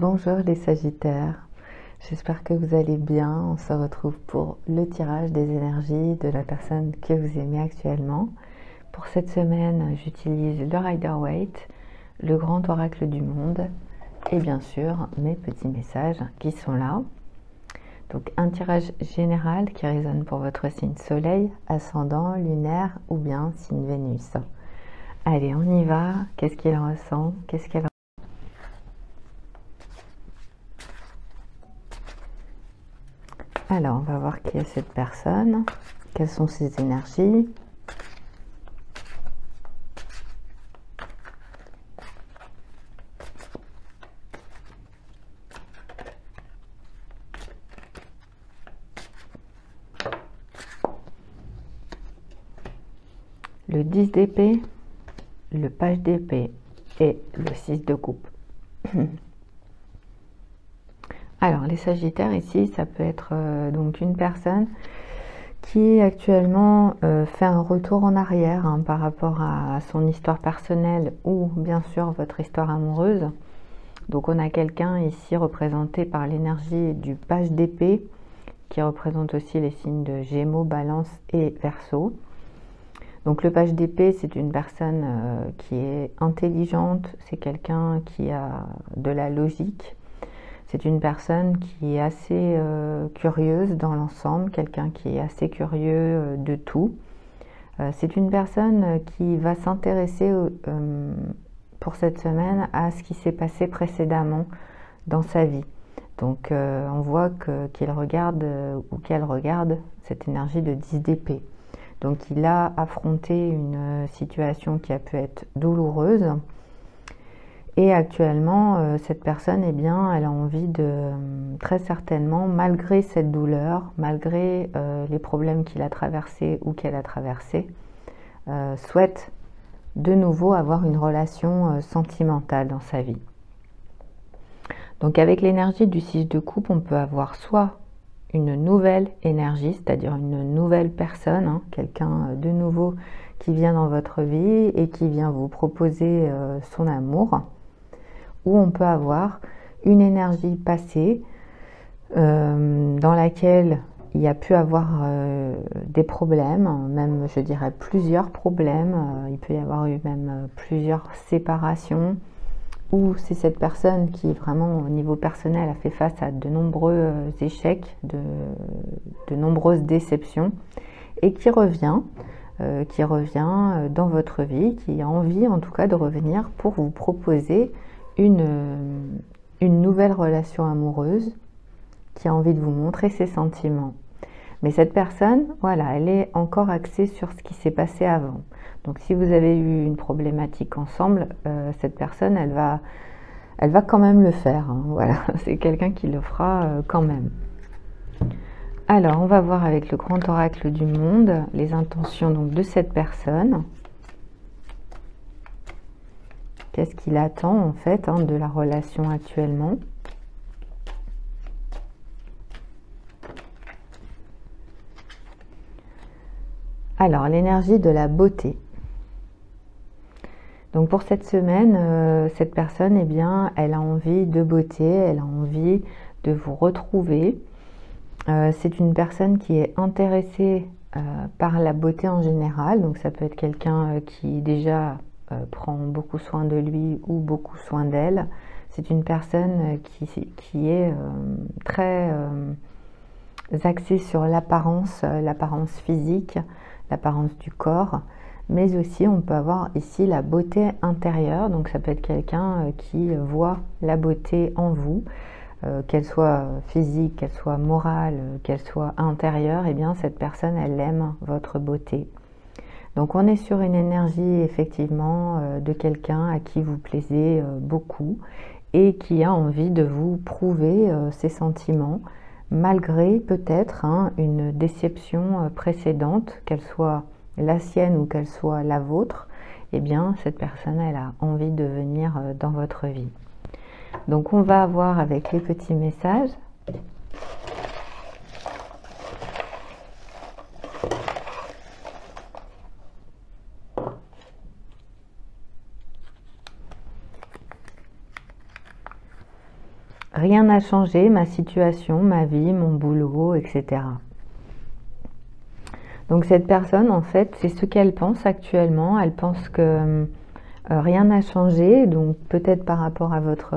Bonjour les Sagittaires, j'espère que vous allez bien. On se retrouve pour le tirage des énergies de la personne que vous aimez actuellement. Pour cette semaine, j'utilise le Rider-Waite, le grand oracle du monde et bien sûr mes petits messages qui sont là. Donc un tirage général qui résonne pour votre signe soleil, ascendant, lunaire ou bien signe Vénus. Allez, on y va. Qu'est-ce qu'il ressent? Qu'est-ce qu'elle... Alors, on va voir qui est cette personne, quelles sont ses énergies. Le 10 d'épée, le page d'épée et le 6 de coupe. Alors, les Sagittaires ici, ça peut être donc une personne qui actuellement fait un retour en arrière par rapport à son histoire personnelle ou bien sûr votre histoire amoureuse. Donc on a quelqu'un ici représenté par l'énergie du page d'épée qui représente aussi les signes de Gémeaux, Balance et Verseau. Donc le page d'épée, c'est une personne qui est intelligente, c'est quelqu'un qui a de la logique. C'est une personne qui est assez curieuse dans l'ensemble, quelqu'un qui est assez curieux de tout. C'est une personne qui va s'intéresser pour cette semaine à ce qui s'est passé précédemment dans sa vie. Donc on voit qu'il regarde ou qu'elle regarde cette énergie de 10 d'épée. Donc il a affronté une situation qui a pu être douloureuse. Et actuellement, cette personne, eh bien, elle a envie de, très certainement, malgré cette douleur, malgré les problèmes qu'il a traversés ou qu'elle a traversés, souhaite de nouveau avoir une relation sentimentale dans sa vie. Donc avec l'énergie du 6 de coupe, on peut avoir soit une nouvelle énergie, c'est-à-dire une nouvelle personne, quelqu'un de nouveau qui vient dans votre vie et qui vient vous proposer son amour, ou on peut avoir une énergie passée dans laquelle il y a pu avoir des problèmes, même je dirais plusieurs problèmes, il peut y avoir eu même plusieurs séparations, ou c'est cette personne qui vraiment au niveau personnel a fait face à de nombreux échecs, de nombreuses déceptions, et qui revient dans votre vie, qui a envie en tout cas de revenir pour vous proposer une nouvelle relation amoureuse, qui a envie de vous montrer ses sentiments. Mais cette personne, voilà, elle est encore axée sur ce qui s'est passé avant. Donc si vous avez eu une problématique ensemble, cette personne, elle va quand même le faire. Voilà, c'est quelqu'un qui le fera quand même. Alors, on va voir avec le grand oracle du monde les intentions donc, de cette personne. Qu'est-ce qu'il attend en fait de la relation actuellement? Alors, l'énergie de la beauté. Donc pour cette semaine, cette personne, eh bien, elle a envie de beauté, elle a envie de vous retrouver. C'est une personne qui est intéressée par la beauté en général. Donc ça peut être quelqu'un qui déjà prend beaucoup soin de lui ou beaucoup soin d'elle. C'est une personne qui est très axée sur l'apparence physique, l'apparence du corps. Mais aussi on peut avoir ici la beauté intérieure, donc ça peut être quelqu'un qui voit la beauté en vous, qu'elle soit physique, qu'elle soit morale, qu'elle soit intérieure, et bien cette personne elle aime votre beauté. Donc on est sur une énergie effectivement de quelqu'un à qui vous plaisez beaucoup et qui a envie de vous prouver ses sentiments, malgré peut-être une déception précédente, qu'elle soit la sienne ou qu'elle soit la vôtre, eh bien cette personne elle a envie de venir dans votre vie. Donc on va avoir avec les petits messages. rien n'a changé, ma situation, ma vie, mon boulot, etc. Donc cette personne, en fait, c'est ce qu'elle pense actuellement. Elle pense que rien n'a changé, donc peut-être par rapport à votre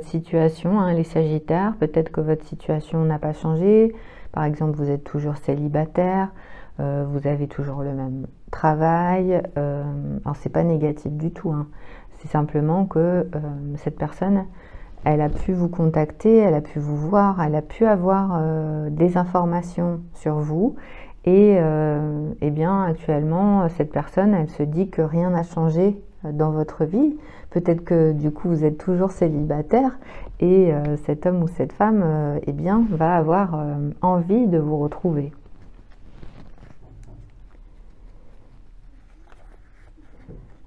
situation, hein, les Sagittaires, peut-être que votre situation n'a pas changé. Par exemple, vous êtes toujours célibataire, vous avez toujours le même travail. Alors c'est pas négatif du tout, hein. C'est simplement que cette personne, elle a pu vous contacter, elle a pu vous voir, elle a pu avoir des informations sur vous. Et eh bien, actuellement, cette personne, elle se dit que rien n'a changé dans votre vie. Peut-être que du coup, vous êtes toujours célibataire et cet homme ou cette femme, eh bien, va avoir envie de vous retrouver.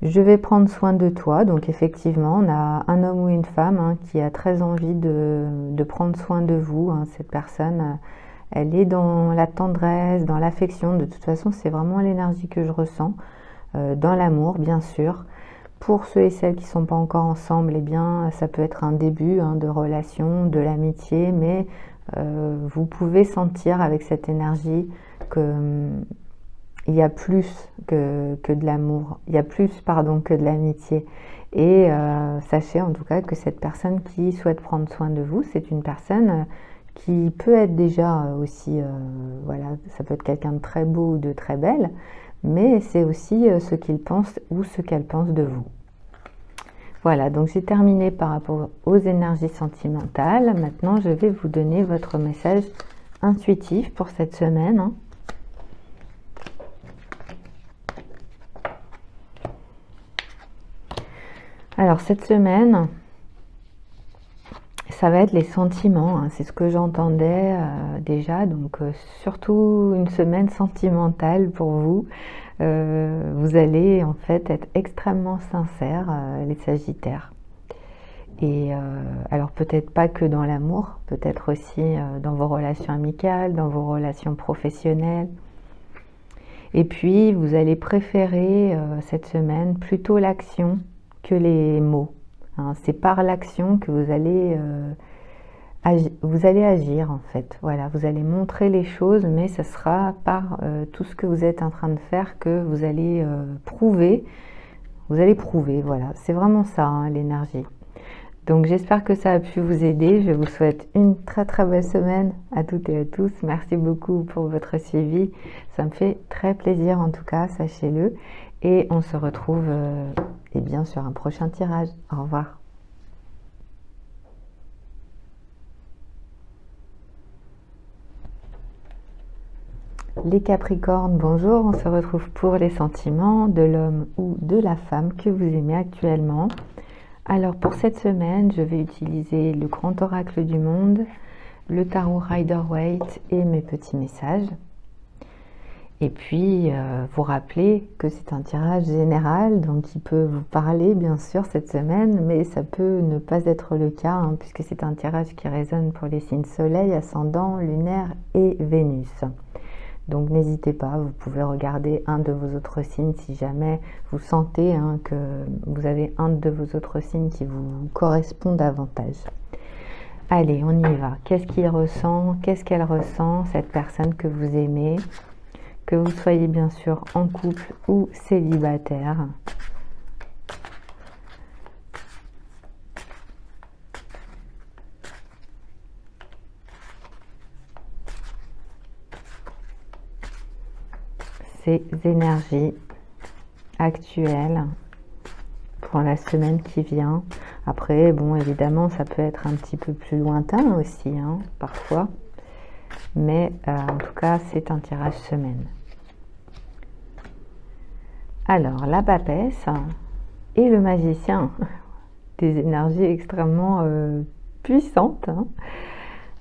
Je vais prendre soin de toi. Donc effectivement, on a un homme ou une femme, hein, qui a très envie de prendre soin de vous, hein. Cette personne, elle est dans la tendresse, dans l'affection. De toute façon, c'est vraiment l'énergie que je ressens. Dans l'amour, bien sûr. Pour ceux et celles qui ne sont pas encore ensemble, eh bien, ça peut être un début, hein, de relation, de l'amitié, mais vous pouvez sentir avec cette énergie que il y a plus que de l'amour, il y a plus, pardon, que de l'amitié. Et sachez en tout cas que cette personne qui souhaite prendre soin de vous, c'est une personne qui peut être déjà aussi, voilà, ça peut être quelqu'un de très beau ou de très belle, mais c'est aussi ce qu'il pense ou ce qu'elle pense de vous. Voilà, donc j'ai terminé par rapport aux énergies sentimentales. Maintenant, je vais vous donner votre message intuitif pour cette semaine, hein. Alors cette semaine, ça va être les sentiments, hein, c'est ce que j'entendais déjà, donc surtout une semaine sentimentale pour vous. Vous allez en fait être extrêmement sincères, les Sagittaires. Et alors peut-être pas que dans l'amour, peut-être aussi dans vos relations amicales, dans vos relations professionnelles. Et puis vous allez préférer cette semaine plutôt l'action que les mots, hein. C'est par l'action que vous allez agir en fait. Voilà, vous allez montrer les choses, mais ce sera par tout ce que vous êtes en train de faire que vous allez prouver. Vous allez prouver, voilà. C'est vraiment ça, hein, l'énergie. Donc j'espère que ça a pu vous aider. Je vous souhaite une très très belle semaine à toutes et à tous. Merci beaucoup pour votre suivi. Ça me fait très plaisir en tout cas, sachez-le. Et on se retrouve eh bien, sur un prochain tirage. Au revoir. Les Capricornes, bonjour. On se retrouve pour les sentiments de l'homme ou de la femme que vous aimez actuellement. Alors pour cette semaine, je vais utiliser le grand oracle du monde, le tarot Rider-Waite et mes petits messages. Et puis, vous rappelez que c'est un tirage général, donc il peut vous parler bien sûr cette semaine, mais ça peut ne pas être le cas, hein, puisque c'est un tirage qui résonne pour les signes Soleil, Ascendant, Lunaire et Vénus. Donc n'hésitez pas, vous pouvez regarder un de vos autres signes si jamais vous sentez, hein, que vous avez un de vos autres signes qui vous correspond davantage. Allez, on y va. Qu'est-ce qu'il ressent? Qu'est-ce qu'elle ressent, cette personne que vous aimez? Que vous soyez bien sûr en couple ou célibataire. Ces énergies actuelles pour la semaine qui vient. Après, bon, évidemment, ça peut être un petit peu plus lointain aussi, hein, parfois. Mais en tout cas, c'est un tirage semaine. Alors, la papesse et le magicien, des énergies extrêmement puissantes, hein.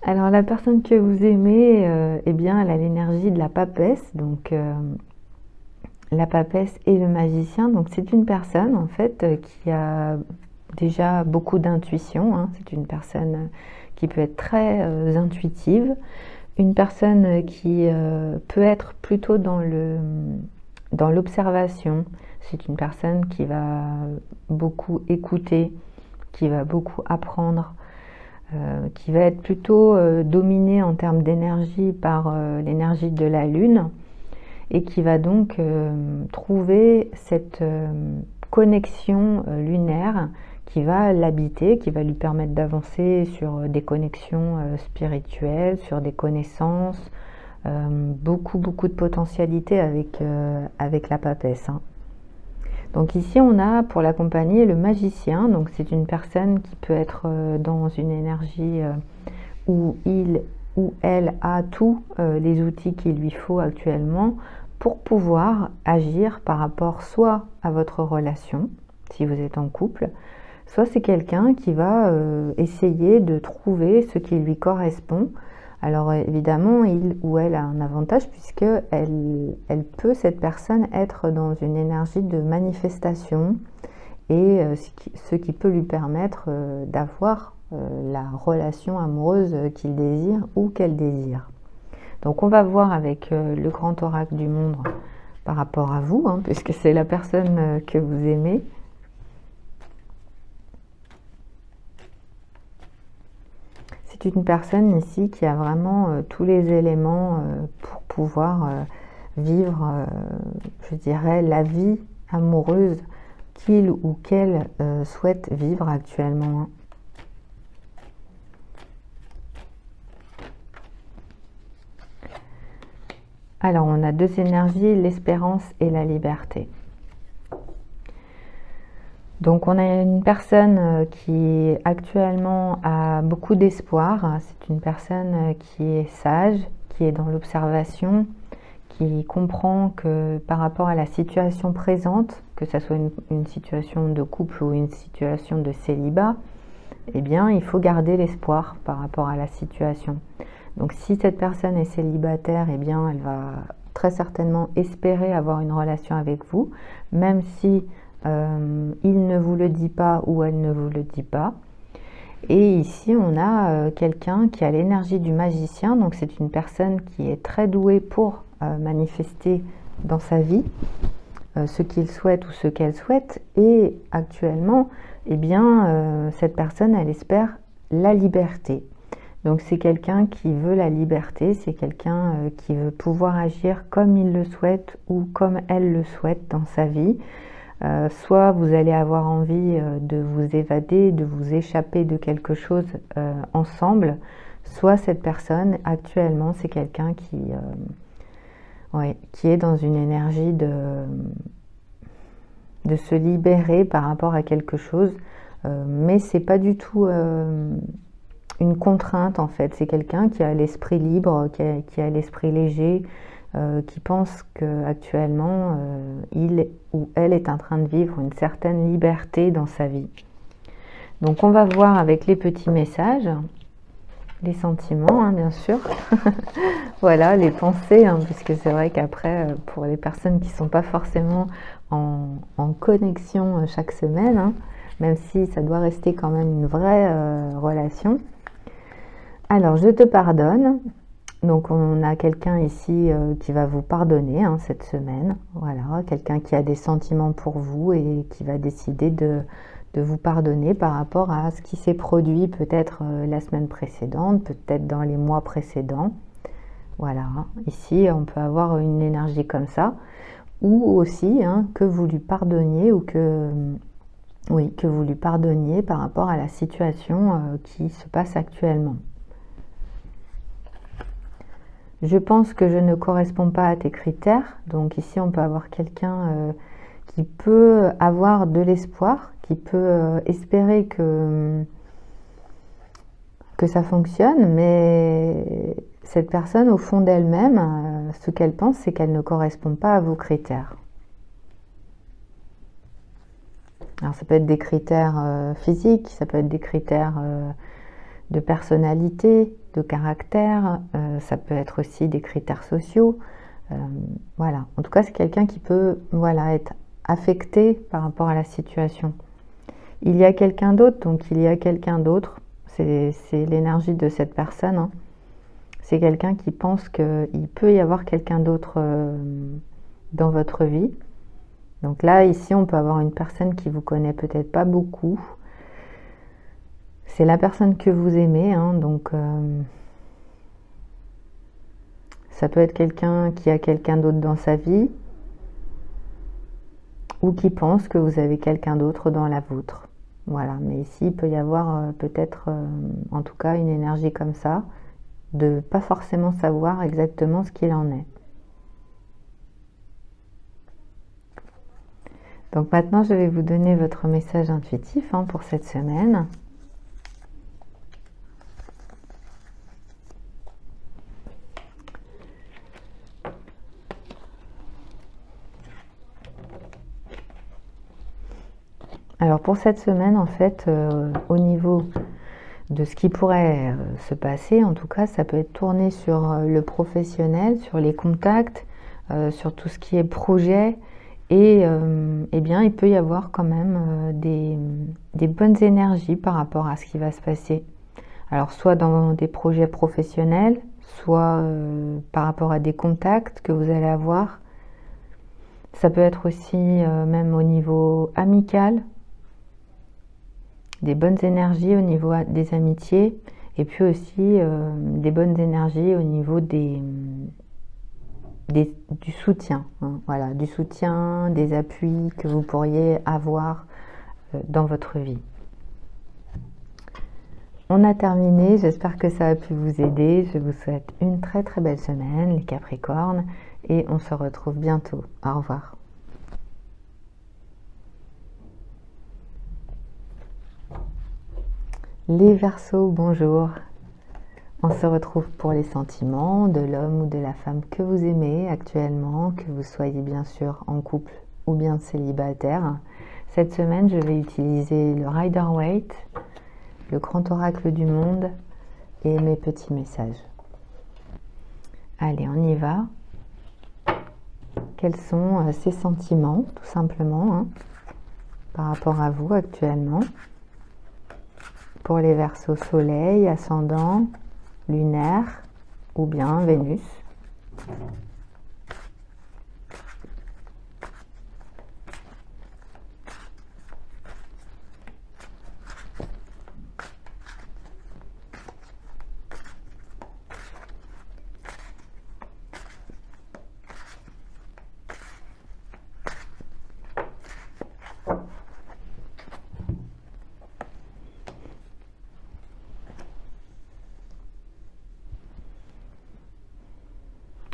Alors, la personne que vous aimez, eh bien, elle a l'énergie de la papesse, donc la papesse et le magicien. Donc, c'est une personne, en fait, qui a déjà beaucoup d'intuition, hein. C'est une personne qui peut être très intuitive, une personne qui peut être plutôt dans l'observation. C'est une personne qui va beaucoup écouter, qui va beaucoup apprendre, qui va être plutôt dominé en termes d'énergie par l'énergie de la Lune, et qui va donc trouver cette connexion lunaire qui va l'habiter, qui va lui permettre d'avancer sur des connexions spirituelles, sur des connaissances, beaucoup de potentialités avec la papesse, hein. Donc ici on a pour l'accompagner le magicien, donc c'est une personne qui peut être dans une énergie où il ou elle a tous les outils qu'il lui faut actuellement pour pouvoir agir par rapport soit à votre relation, si vous êtes en couple, soit c'est quelqu'un qui va essayer de trouver ce qui lui correspond. Alors évidemment, il ou elle a un avantage puisque elle peut, cette personne, être dans une énergie de manifestation et ce qui peut lui permettre d'avoir la relation amoureuse qu'il désire ou qu'elle désire. Donc on va voir avec le grand oracle du monde par rapport à vous, hein, puisque c'est la personne que vous aimez. C'est une personne ici qui a vraiment tous les éléments pour pouvoir vivre, je dirais, la vie amoureuse qu'il ou qu'elle souhaite vivre actuellement. Alors, on a deux énergies, l'espérance et la liberté. Donc, on a une personne qui actuellement a beaucoup d'espoir. C'est une personne qui est sage, qui est dans l'observation, qui comprend que par rapport à la situation présente, que ce soit une situation de couple ou une situation de célibat, eh bien, il faut garder l'espoir par rapport à la situation. Donc si cette personne est célibataire, eh bien, elle va très certainement espérer avoir une relation avec vous, même si il ne vous le dit pas ou elle ne vous le dit pas. Et ici, on a quelqu'un qui a l'énergie du magicien, donc c'est une personne qui est très douée pour manifester dans sa vie ce qu'il souhaite ou ce qu'elle souhaite. Et actuellement, eh bien, cette personne, elle espère la liberté. Donc c'est quelqu'un qui veut la liberté, c'est quelqu'un qui veut pouvoir agir comme il le souhaite ou comme elle le souhaite dans sa vie. Soit vous allez avoir envie de vous évader, de vous échapper de quelque chose ensemble, soit cette personne actuellement c'est quelqu'un qui est dans une énergie de se libérer par rapport à quelque chose, mais c'est pas du tout une contrainte en fait, c'est quelqu'un qui a l'esprit libre, qui a l'esprit léger, qui pense qu'actuellement il ou elle est en train de vivre une certaine liberté dans sa vie. Donc on va voir avec les petits messages, les sentiments hein, bien sûr, voilà, les pensées, hein, puisque c'est vrai qu'après pour les personnes qui ne sont pas forcément en connexion chaque semaine, hein, même si ça doit rester quand même une vraie relation. Alors je te pardonne. Donc on a quelqu'un ici qui va vous pardonner hein, cette semaine, voilà, quelqu'un qui a des sentiments pour vous et qui va décider de vous pardonner par rapport à ce qui s'est produit peut-être la semaine précédente, peut-être dans les mois précédents. Voilà, ici on peut avoir une énergie comme ça, ou aussi hein, que vous lui pardonniez ou que vous lui pardonniez par rapport à la situation qui se passe actuellement. Je pense que je ne corresponds pas à tes critères. Donc ici, on peut avoir quelqu'un qui peut avoir de l'espoir, qui peut espérer que ça fonctionne, mais cette personne, au fond d'elle-même, ce qu'elle pense, c'est qu'elle ne correspond pas à vos critères. Alors ça peut être des critères physiques, ça peut être des critères de personnalité, de caractère, ça peut être aussi des critères sociaux. Voilà. En tout cas, c'est quelqu'un qui peut voilà, être affecté par rapport à la situation. Il y a quelqu'un d'autre, donc il y a quelqu'un d'autre, c'est l'énergie de cette personne. Hein. C'est quelqu'un qui pense qu'il peut y avoir quelqu'un d'autre dans votre vie. Donc là, ici, on peut avoir une personne qui vous connaît peut-être pas beaucoup. c'est la personne que vous aimez, hein, donc ça peut être quelqu'un qui a quelqu'un d'autre dans sa vie ou qui pense que vous avez quelqu'un d'autre dans la vôtre. Voilà, mais ici il peut y avoir peut-être en tout cas une énergie comme ça, de pas forcément savoir exactement ce qu'il en est. Donc maintenant je vais vous donner votre message intuitif hein, pour cette semaine. Alors pour cette semaine, en fait, au niveau de ce qui pourrait se passer, en tout cas, ça peut être tourné sur le professionnel, sur les contacts, sur tout ce qui est projet. Et eh bien, il peut y avoir quand même des bonnes énergies par rapport à ce qui va se passer. Alors soit dans des projets professionnels, soit par rapport à des contacts que vous allez avoir. Ça peut être aussi même au niveau amical, des bonnes énergies au niveau des amitiés et puis aussi des bonnes énergies au niveau du soutien, hein, voilà, du soutien, des appuis que vous pourriez avoir dans votre vie. On a terminé, j'espère que ça a pu vous aider. Je vous souhaite une très très belle semaine les Capricornes et on se retrouve bientôt. Au revoir. Les Verseaux, bonjour. On se retrouve pour les sentiments de l'homme ou de la femme que vous aimez actuellement, que vous soyez bien sûr en couple ou bien célibataire. Cette semaine, je vais utiliser le Rider-Waite, le grand oracle du monde et mes petits messages. Allez, on y va. Quels sont ces sentiments, tout simplement, hein, par rapport à vous actuellement? Pour les Verseaux soleil, ascendant, lunaire ou bien Vénus.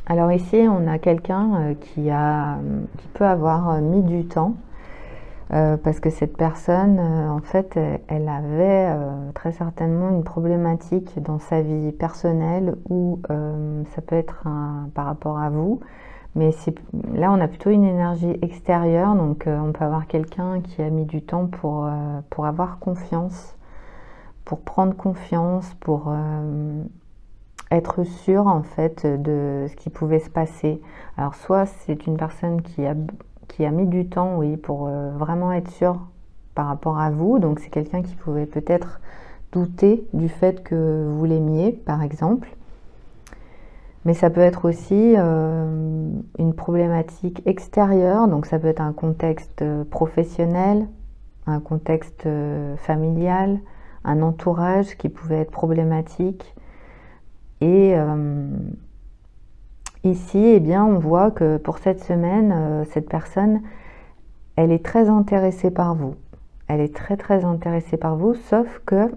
Alors ici, on a quelqu'un qui peut avoir mis du temps parce que cette personne, en fait, elle avait très certainement une problématique dans sa vie personnelle ou ça peut être par rapport à vous. Mais là, on a plutôt une énergie extérieure, donc on peut avoir quelqu'un qui a mis du temps pour avoir confiance, pour prendre confiance, pour être sûr en fait de ce qui pouvait se passer. Alors soit c'est une personne qui a mis du temps, oui, pour vraiment être sûr par rapport à vous, donc c'est quelqu'un qui pouvait peut-être douter du fait que vous l'aimiez, par exemple. Mais ça peut être aussi une problématique extérieure, donc ça peut être un contexte professionnel, un contexte familial, un entourage qui pouvait être problématique. Et ici, eh bien, on voit que pour cette semaine, cette personne, elle est très intéressée par vous. Elle est très très intéressée par vous, sauf que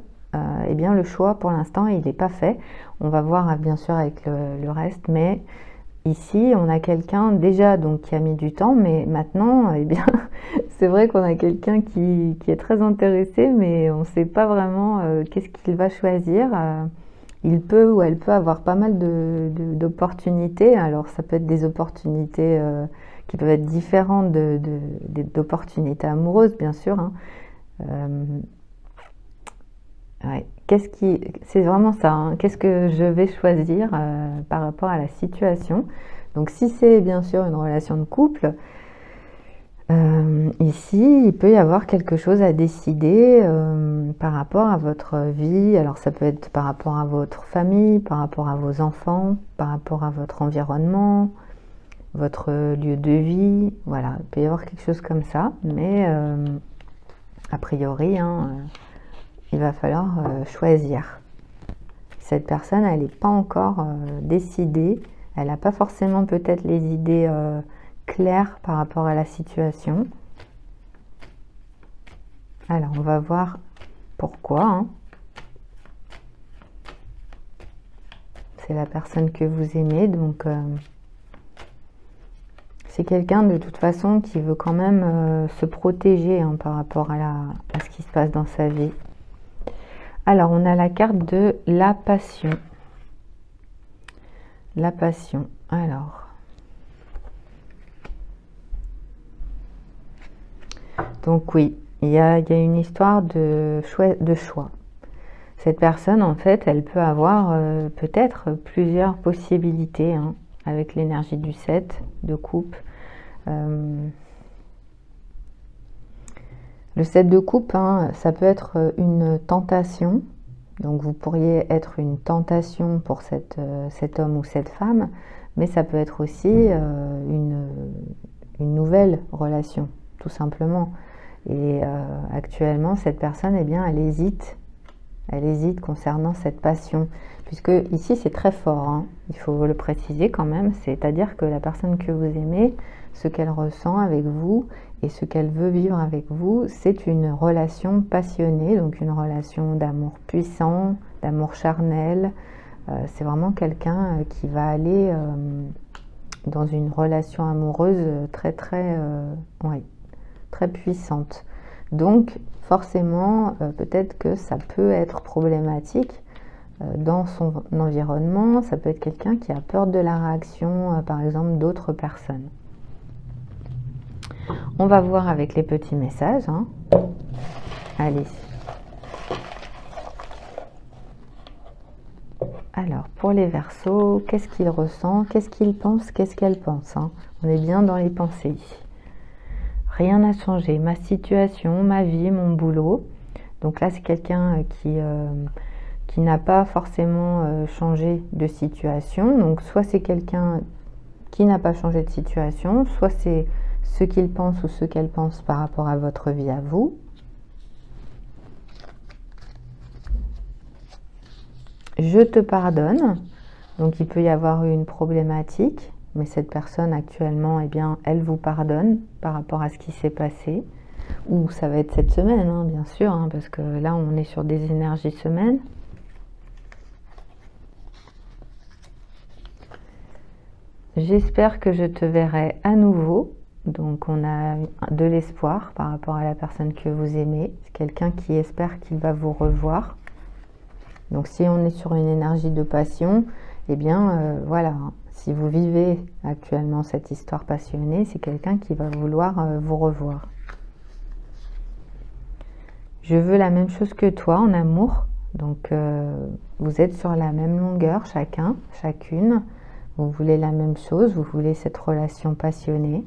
eh bien, le choix pour l'instant, il n'est pas fait. On va voir bien sûr avec le reste, mais ici, on a quelqu'un déjà donc, qui a mis du temps, mais maintenant, eh bien, c'est vrai qu'on a quelqu'un qui est très intéressé, mais on ne sait pas vraiment qu'est-ce qu'il va choisir. Il peut ou elle peut avoir pas mal d'opportunités. Alors ça peut être des opportunités qui peuvent être différentes d'opportunités amoureuses, bien sûr. Hein. Ouais. C'est vraiment ça. Hein. Qu'est-ce que je vais choisir par rapport à la situation? Donc si c'est bien sûr une relation de couple, ici, il peut y avoir quelque chose à décider par rapport à votre vie. Alors ça peut être par rapport à votre famille, par rapport à vos enfants, par rapport à votre environnement, votre lieu de vie. Voilà, il peut y avoir quelque chose comme ça. Mais a priori, hein, il va falloir choisir. Cette personne, elle n'est pas encore décidée, elle n'a pas forcément peut-être les idées claires par rapport à la situation. Alors, on va voir pourquoi. Hein. C'est la personne que vous aimez, donc c'est quelqu'un de toute façon qui veut quand même se protéger hein, par rapport à ce qui se passe dans sa vie. Alors, on a la carte de la passion. La passion. Alors. Donc oui, il y a une histoire de choix. Cette personne, en fait, elle peut avoir peut-être plusieurs possibilités hein, avec l'énergie du 7 de coupe. Le 7 de coupe, hein, ça peut être une tentation. Donc vous pourriez être une tentation pour cet homme ou cette femme, mais ça peut être aussi une nouvelle relation, tout simplement. Et actuellement, cette personne, eh bien, elle hésite concernant cette passion, puisque ici c'est très fort, hein, il faut le préciser quand même, c'est-à-dire que la personne que vous aimez, ce qu'elle ressent avec vous et ce qu'elle veut vivre avec vous, c'est une relation passionnée, donc une relation d'amour puissant, d'amour charnel. C'est vraiment quelqu'un qui va aller dans une relation amoureuse très puissante. Donc forcément, peut-être que ça peut être problématique dans son environnement. Ça peut être quelqu'un qui a peur de la réaction, par exemple, d'autres personnes. On va voir avec les petits messages. Hein. Allez. Alors, pour les Verseaux, qu'est-ce qu'il ressent? Qu'est-ce qu'il pense? Qu'est-ce qu'elle pense hein? On est bien dans les pensées. Rien n'a changé. Ma situation, ma vie, mon boulot. Donc là, c'est quelqu'un qui n'a pas forcément changé de situation. Donc soit c'est quelqu'un qui n'a pas changé de situation, soit c'est ce qu'il pense ou ce qu'elle pense par rapport à votre vie à vous. Je te pardonne. Donc il peut y avoir une problématique, mais cette personne actuellement, eh bien, elle vous pardonne par rapport à ce qui s'est passé. Ou ça va être cette semaine, hein, bien sûr, hein, parce que là on est sur des énergies semaines. J'espère que je te verrai à nouveau. Donc on a de l'espoir par rapport à la personne que vous aimez. C'est quelqu'un qui espère qu'il va vous revoir. Donc si on est sur une énergie de passion, eh bien voilà, si vous vivez actuellement cette histoire passionnée, c'est quelqu'un qui va vouloir vous revoir. Je veux la même chose que toi en amour. Donc vous êtes sur la même longueur chacun, chacune. Vous voulez la même chose, vous voulez cette relation passionnée.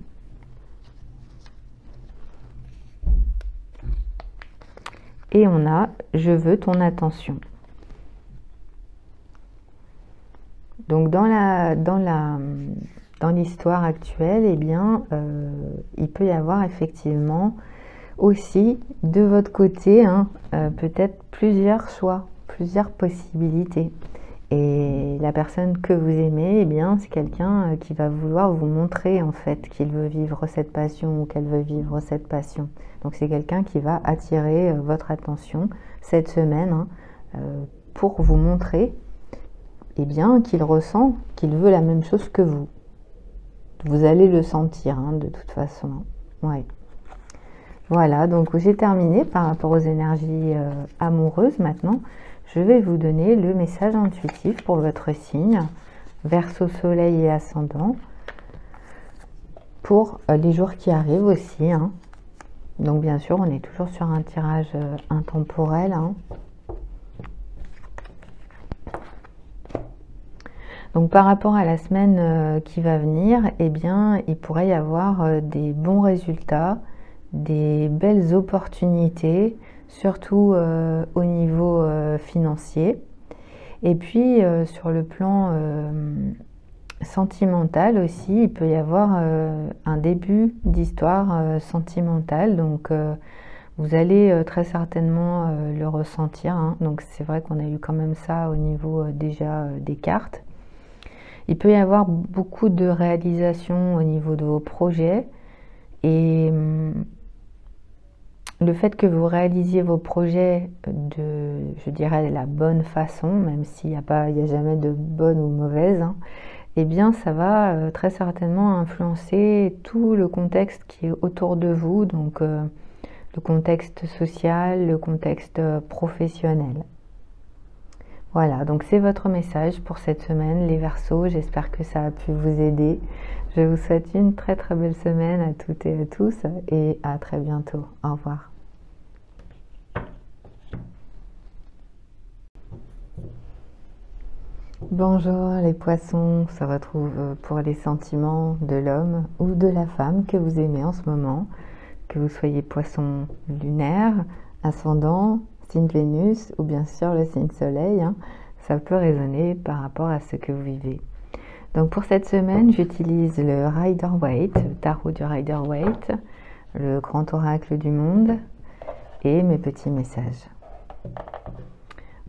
Et on a « Je veux ton attention ». Donc dans l'histoire actuelle, eh bien, il peut y avoir effectivement aussi de votre côté hein, peut-être plusieurs choix, plusieurs possibilités. Et la personne que vous aimez, eh bien, c'est quelqu'un qui va vouloir vous montrer en fait qu'il veut vivre cette passion ou qu'elle veut vivre cette passion. Donc c'est quelqu'un qui va attirer votre attention cette semaine hein, pour vous montrer eh bien, qu'il ressent, qu'il veut la même chose que vous. Vous allez le sentir hein, de toute façon. Ouais. Voilà, donc j'ai terminé par rapport aux énergies amoureuses. Maintenant, je vais vous donner le message intuitif pour votre signe, Verseau, Soleil et Ascendant, pour les jours qui arrivent aussi. Hein. Donc bien sûr, on est toujours sur un tirage intemporel. Hein. Donc par rapport à la semaine qui va venir, eh bien, il pourrait y avoir des bons résultats, des belles opportunités, surtout au niveau financier. Et puis sur le plan sentimental aussi, il peut y avoir un début d'histoire sentimentale. Donc Vous allez très certainement le ressentir, hein. Donc c'est vrai qu'on a eu quand même ça au niveau déjà des cartes. Il peut y avoir beaucoup de réalisations au niveau de vos projets et le fait que vous réalisiez vos projets je dirais, la bonne façon, même s'il n'y a jamais de bonne ou mauvaise, hein, eh bien ça va très certainement influencer tout le contexte qui est autour de vous, donc le contexte social, le contexte professionnel. Voilà, donc c'est votre message pour cette semaine, les Verseaux. J'espère que ça a pu vous aider. Je vous souhaite une très très belle semaine à toutes et à tous et à très bientôt. Au revoir. Bonjour les poissons, on se retrouve pour les sentiments de l'homme ou de la femme que vous aimez en ce moment, que vous soyez poisson lunaire, ascendant, signe Vénus ou bien sûr le signe Soleil, hein, ça peut résonner par rapport à ce que vous vivez. Donc pour cette semaine, j'utilise le Rider-Waite, le tarot du Rider-Waite, le grand oracle du monde et mes petits messages.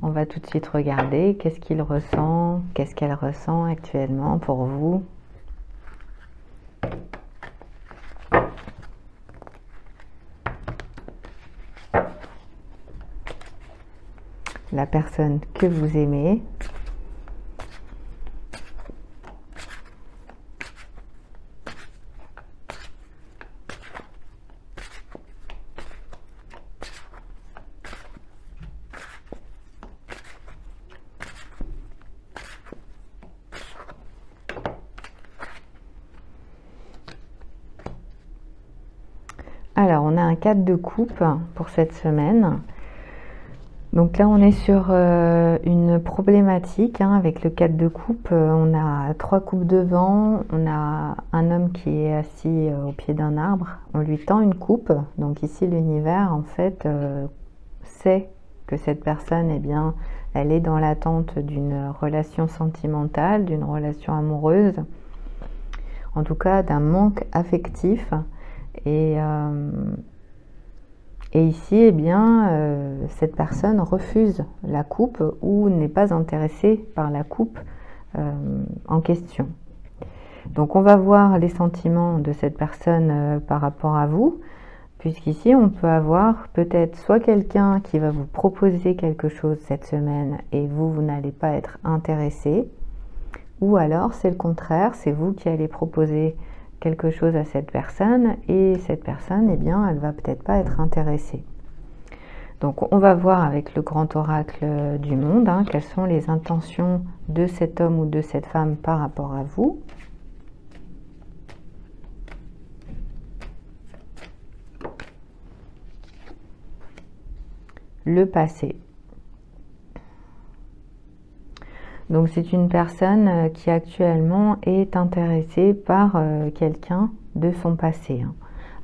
On va tout de suite regarder qu'est-ce qu'il ressent, qu'est-ce qu'elle ressent actuellement pour vous. La personne que vous aimez. Alors, on a un 4 de coupe pour cette semaine. Donc là, on est sur une problématique, hein, avec le 4 de coupe. On a 3 coupes de vent, on a un homme qui est assis au pied d'un arbre. On lui tend une coupe. Donc ici, l'univers, en fait, sait que cette personne, eh bien, elle est dans l'attente d'une relation sentimentale, d'une relation amoureuse. En tout cas, d'un manque affectif. Et ici, eh bien, cette personne refuse la coupe ou n'est pas intéressée par la coupe en question. Donc, on va voir les sentiments de cette personne par rapport à vous, puisqu'ici, on peut avoir peut-être soit quelqu'un qui va vous proposer quelque chose cette semaine et vous n'allez pas être intéressé, ou alors c'est le contraire, c'est vous qui allez proposer quelque chose à cette personne et cette personne, eh bien, elle va peut-être pas être intéressée. Donc on va voir avec le grand oracle du monde, hein, quelles sont les intentions de cet homme ou de cette femme par rapport à vous. Le passé. Donc c'est une personne qui actuellement est intéressée par quelqu'un de son passé, hein.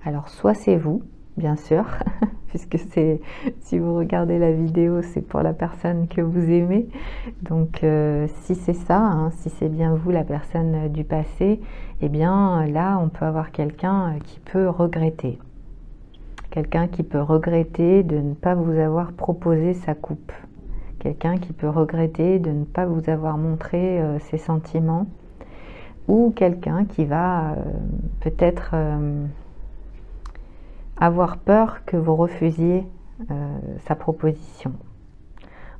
Alors soit c'est vous, bien sûr, puisque si vous regardez la vidéo, c'est pour la personne que vous aimez. Donc si c'est ça, hein, si c'est bien vous, la personne du passé, eh bien là on peut avoir quelqu'un qui peut regretter. Quelqu'un qui peut regretter de ne pas vous avoir proposé sa coupe. Quelqu'un qui peut regretter de ne pas vous avoir montré ses sentiments. Ou quelqu'un qui va peut-être avoir peur que vous refusiez sa proposition.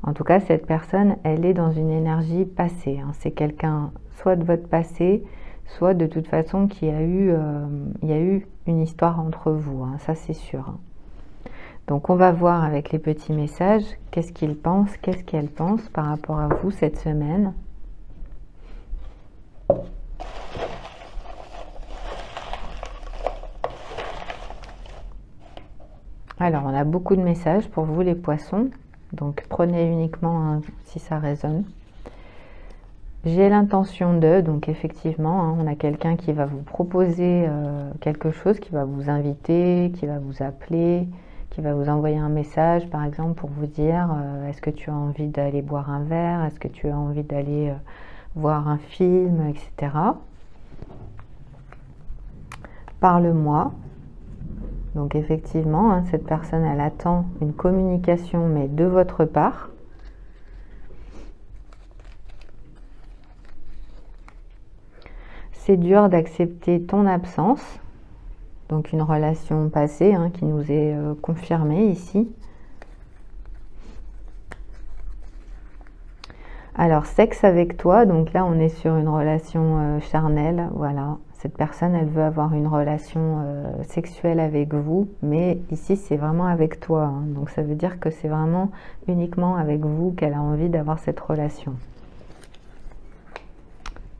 En tout cas, cette personne, elle est dans une énergie passée, hein. C'est quelqu'un soit de votre passé, soit de toute façon il y a eu une histoire entre vous, hein, ça c'est sûr, hein. Donc on va voir avec les petits messages, qu'est-ce qu'il pense, qu'est-ce qu'elle pense par rapport à vous cette semaine. Alors on a beaucoup de messages pour vous les poissons, donc prenez uniquement un si ça résonne. J'ai l'intention de, donc effectivement, hein, on a quelqu'un qui va vous proposer quelque chose, qui va vous inviter, qui va vous appeler, qui va vous envoyer un message, par exemple, pour vous dire est-ce que tu as envie d'aller boire un verre, est-ce que tu as envie d'aller voir un film, etc. Parle-moi. Donc effectivement, hein, cette personne, elle attend une communication, mais de votre part. C'est dur d'accepter ton absence. Donc une relation passée hein, qui nous est confirmée ici. Alors, sexe avec toi, donc là on est sur une relation charnelle, voilà. Cette personne, elle veut avoir une relation sexuelle avec vous, mais ici c'est vraiment avec toi. Hein. Donc ça veut dire que c'est vraiment uniquement avec vous qu'elle a envie d'avoir cette relation.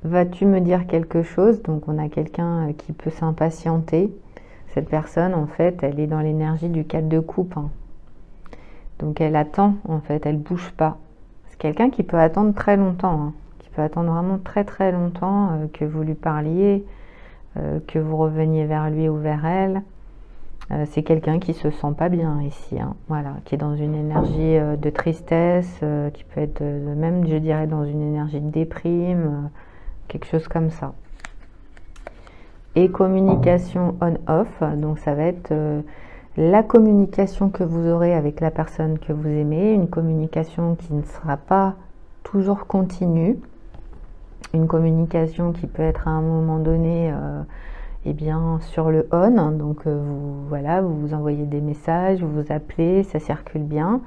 Vas-tu me dire quelque chose? Donc on a quelqu'un qui peut s'impatienter. Cette personne, en fait, elle est dans l'énergie du 4 de coupe. Hein. Donc elle attend, en fait, elle bouge pas. C'est quelqu'un qui peut attendre très longtemps, hein, qui peut attendre vraiment très très longtemps que vous lui parliez, que vous reveniez vers lui ou vers elle. C'est quelqu'un qui se sent pas bien ici, hein, voilà, qui est dans une énergie de tristesse, qui peut être même, je dirais, dans une énergie de déprime, quelque chose comme ça. Et communication on-off, donc ça va être la communication que vous aurez avec la personne que vous aimez, une communication qui ne sera pas toujours continue, une communication qui peut être à un moment donné eh bien, sur le on, donc voilà, vous vous envoyez des messages, vous vous appelez, ça circule bien,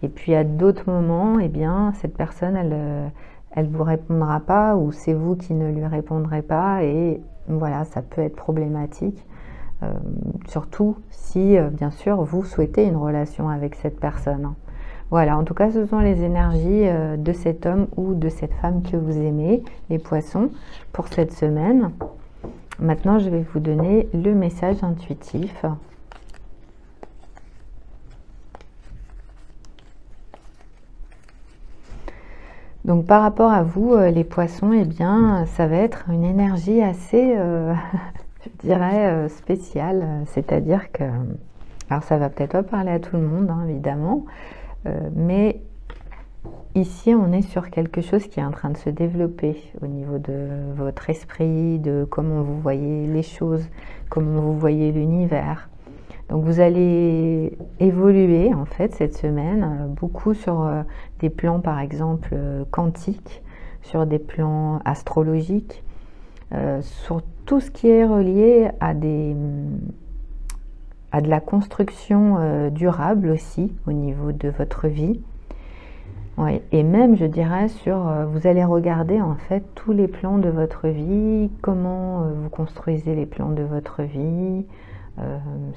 et puis à d'autres moments, eh bien, cette personne, elle vous répondra pas, ou c'est vous qui ne lui répondrez pas, et voilà, ça peut être problématique, surtout si, bien sûr, vous souhaitez une relation avec cette personne. Voilà, en tout cas, ce sont les énergies de cet homme ou de cette femme que vous aimez, les poissons, pour cette semaine. Maintenant, je vais vous donner le message intuitif. Donc, par rapport à vous, les poissons, eh bien, ça va être une énergie assez, je dirais, spéciale. C'est-à-dire que, alors ça va peut-être pas parler à tout le monde, hein, évidemment, mais ici, on est sur quelque chose qui est en train de se développer au niveau de votre esprit, de comment vous voyez les choses, comment vous voyez l'univers. Donc vous allez évoluer en fait cette semaine, beaucoup sur des plans par exemple quantiques, sur des plans astrologiques, sur tout ce qui est relié à de la construction durable aussi au niveau de votre vie. Ouais, et même je dirais vous allez regarder en fait tous les plans de votre vie, comment vous construisez les plans de votre vie,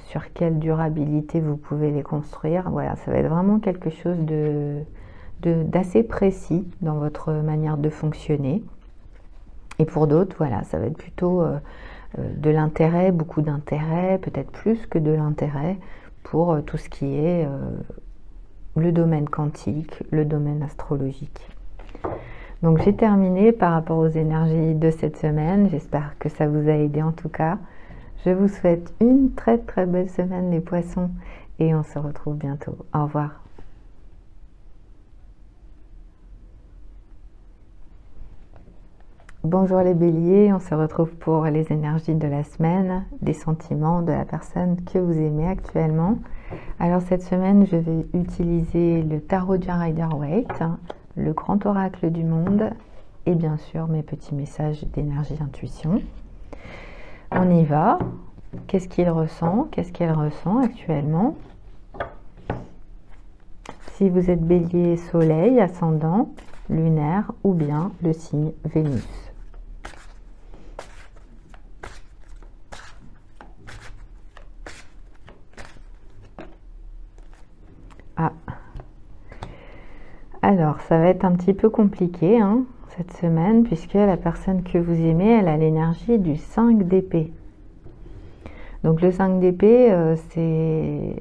sur quelle durabilité vous pouvez les construire. Voilà, ça va être vraiment quelque chose d'assez précis dans votre manière de fonctionner. Et pour d'autres, voilà, ça va être plutôt de l'intérêt, beaucoup d'intérêt, peut-être plus que de l'intérêt pour tout ce qui est le domaine quantique, le domaine astrologique. Donc j'ai terminé par rapport aux énergies de cette semaine. J'espère que ça vous a aidé en tout cas. Je vous souhaite une très très belle semaine les poissons et on se retrouve bientôt. Au revoir. Bonjour les béliers, on se retrouve pour les énergies de la semaine, des sentiments de la personne que vous aimez actuellement. Alors cette semaine, je vais utiliser le tarot du Rider-Waite, le grand oracle du monde et bien sûr mes petits messages d'énergie intuition. On y va. Qu'est-ce qu'il ressent? Qu'est-ce qu'elle ressent actuellement? Si vous êtes bélier, soleil, ascendant, lunaire ou bien le signe Vénus. Ah. Alors, ça va être un petit peu compliqué hein, cette semaine, puisque la personne que vous aimez, elle a l'énergie du 5 d'épée. Donc le 5 d'épée, c'est,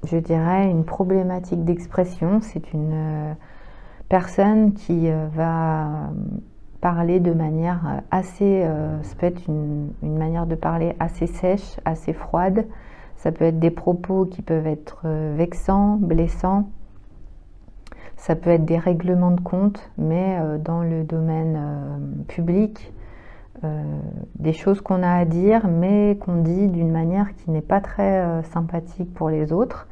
je dirais, une problématique d'expression. C'est une personne qui va parler de manière assez, ça peut être une manière de parler assez sèche, assez froide. Ça peut être des propos qui peuvent être vexants, blessants. Ça peut être des règlements de compte, mais dans le domaine public, des choses qu'on a à dire, mais qu'on dit d'une manière qui n'est pas très sympathique pour les autres.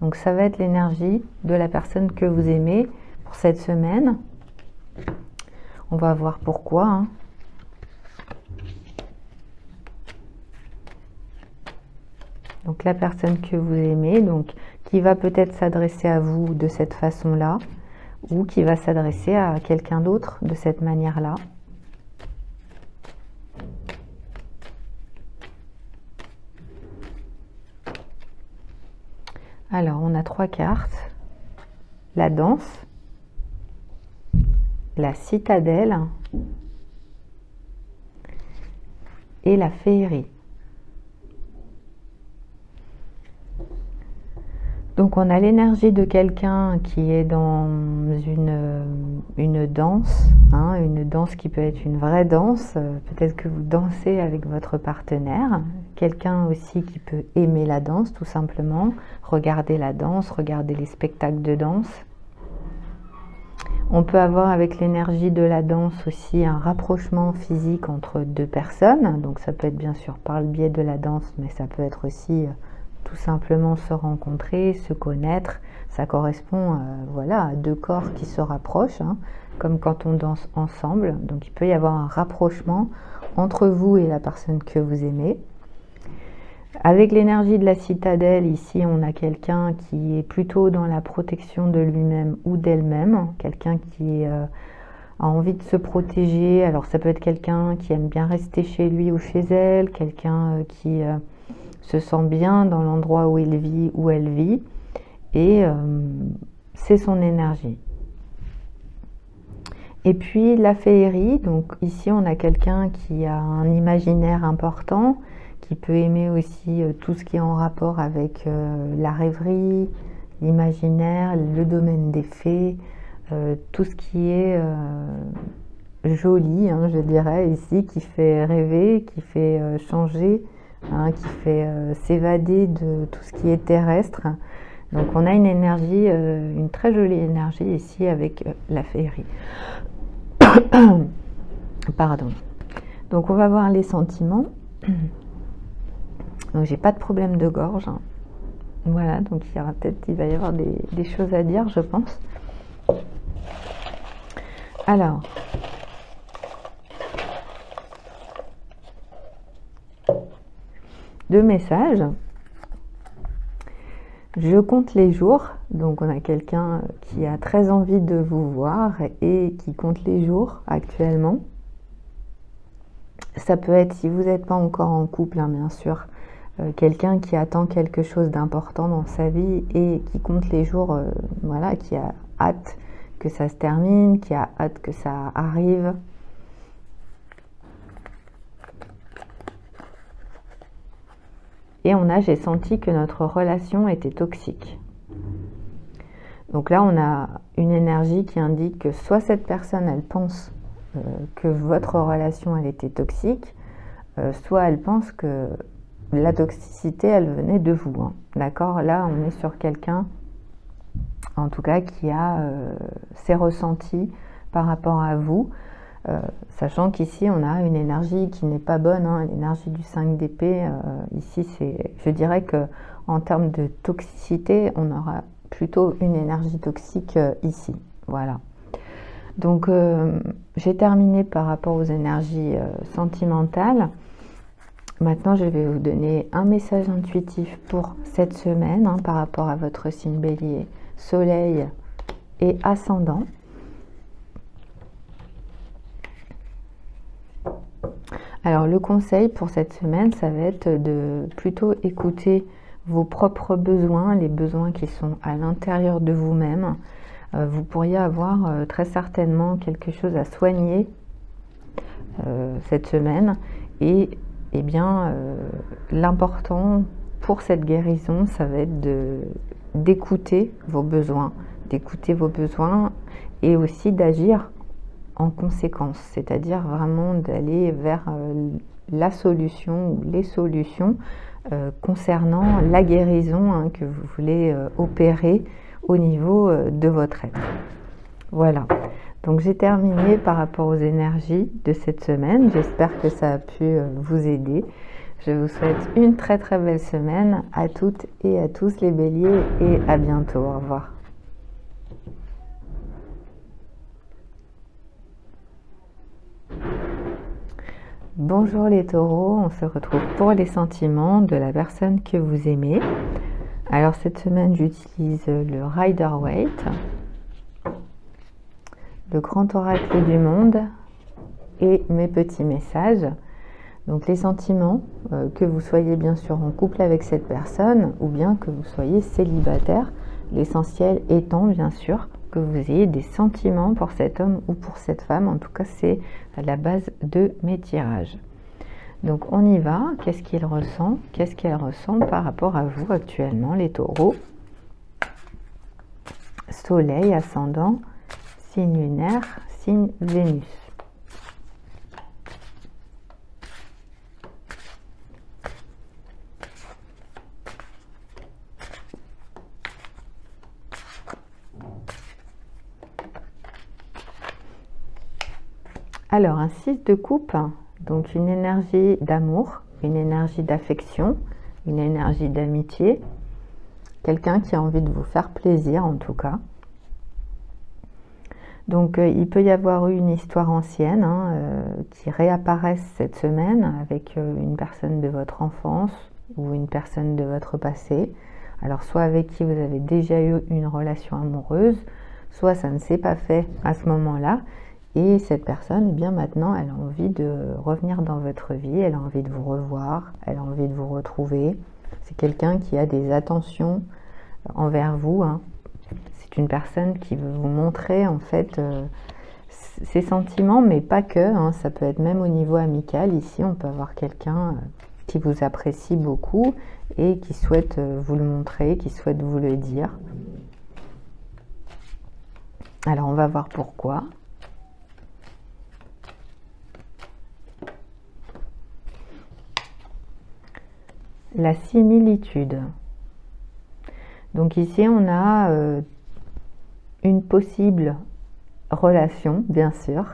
Donc ça va être l'énergie de la personne que vous aimez pour cette semaine. On va voir pourquoi, hein. Donc la personne que vous aimez, donc qui va peut-être s'adresser à vous de cette façon-là, ou qui va s'adresser à quelqu'un d'autre de cette manière-là. Alors, on a 3 cartes. La danse, la citadelle et la féerie. Donc on a l'énergie de quelqu'un qui est dans une danse, hein, une danse qui peut être une vraie danse, peut-être que vous dansez avec votre partenaire, quelqu'un aussi qui peut aimer la danse tout simplement, regarder la danse, regarder les spectacles de danse. On peut avoir avec l'énergie de la danse aussi un rapprochement physique entre 2 personnes, donc ça peut être bien sûr par le biais de la danse, mais ça peut être aussi tout simplement se rencontrer, se connaître. Ça correspond voilà, à 2 corps qui se rapprochent, hein, comme quand on danse ensemble. Donc il peut y avoir un rapprochement entre vous et la personne que vous aimez. Avec l'énergie de la citadelle, ici on a quelqu'un qui est plutôt dans la protection de lui-même ou d'elle-même, quelqu'un qui a envie de se protéger. Alors ça peut être quelqu'un qui aime bien rester chez lui ou chez elle, quelqu'un qui se sent bien dans l'endroit où il vit, où elle vit, et c'est son énergie. Et puis la féerie, donc ici on a quelqu'un qui a un imaginaire important, qui peut aimer aussi tout ce qui est en rapport avec la rêverie, l'imaginaire, le domaine des fées, tout ce qui est joli, hein, je dirais ici, qui fait rêver, qui fait changer, hein, qui fait s'évader de tout ce qui est terrestre. Donc on a une énergie, une très jolie énergie ici avec la féerie. Pardon. Donc on va voir les sentiments. Donc j'ai pas de problème de gorge, hein. Voilà, donc il va y avoir des choses à dire, je pense. Alors, deux messages. Je compte les jours. Donc on a quelqu'un qui a très envie de vous voir et qui compte les jours actuellement. Ça peut être, si vous n'êtes pas encore en couple, hein, bien sûr, quelqu'un qui attend quelque chose d'important dans sa vie et qui compte les jours, voilà, qui a hâte que ça se termine, qui a hâte que ça arrive. Et j'ai senti que notre relation était toxique. Donc là, on a une énergie qui indique que soit cette personne, elle pense que votre relation, elle était toxique, soit elle pense que la toxicité, elle venait de vous, hein. D'accord? Là, on est sur quelqu'un, en tout cas, qui a ses ressentis par rapport à vous, sachant qu'ici, on a une énergie qui n'est pas bonne, hein, l'énergie du 5 d'épée. Ici, je dirais que en termes de toxicité, on aura plutôt une énergie toxique ici. Voilà. Donc, j'ai terminé par rapport aux énergies sentimentales. Maintenant, je vais vous donner un message intuitif pour cette semaine, hein, par rapport à votre signe bélier, soleil et ascendant. Alors, le conseil pour cette semaine, ça va être de plutôt écouter vos propres besoins, les besoins qui sont à l'intérieur de vous-même. Vous pourriez avoir très certainement quelque chose à soigner cette semaine. Et eh bien, l'important pour cette guérison, ça va être d'écouter vos besoins, et aussi d'agir en conséquence, c'est-à-dire vraiment d'aller vers la solution ou les solutions concernant la guérison, hein, que vous voulez opérer au niveau de votre être. Voilà. Donc j'ai terminé par rapport aux énergies de cette semaine. J'espère que ça a pu vous aider. Je vous souhaite une très très belle semaine à toutes et à tous les béliers et à bientôt. Au revoir. Bonjour les taureaux, on se retrouve pour les sentiments de la personne que vous aimez. Alors cette semaine j'utilise le Rider-Waite, le grand oracle du monde et mes petits messages. Donc les sentiments, que vous soyez bien sûr en couple avec cette personne ou bien que vous soyez célibataire, l'essentiel étant bien sûr que vous ayez des sentiments pour cet homme ou pour cette femme. En tout cas c'est à la base de mes tirages. Donc on y va. Qu'est-ce qu'il ressent? Qu'est-ce qu'elle ressent par rapport à vous actuellement les taureaux? Soleil, ascendant, signe lunaire, signe Vénus. Alors un 6 de coupe, donc une énergie d'amour, une énergie d'affection, une énergie d'amitié, quelqu'un qui a envie de vous faire plaisir en tout cas. Donc il peut y avoir eu une histoire ancienne qui réapparaisse cette semaine avec une personne de votre enfance ou une personne de votre passé. Alors soit avec qui vous avez déjà eu une relation amoureuse, soit ça ne s'est pas fait à ce moment-là. Et cette personne, eh bien maintenant, elle a envie de revenir dans votre vie, elle a envie de vous revoir, elle a envie de vous retrouver. C'est quelqu'un qui a des attentions envers vous. C'est une personne qui veut vous montrer en fait ses sentiments, mais pas que. Ça peut être même au niveau amical. Ici, on peut avoir quelqu'un qui vous apprécie beaucoup et qui souhaite vous le montrer, qui souhaite vous le dire. Alors, on va voir pourquoi. La similitude. Donc ici, on a une possible relation, bien sûr.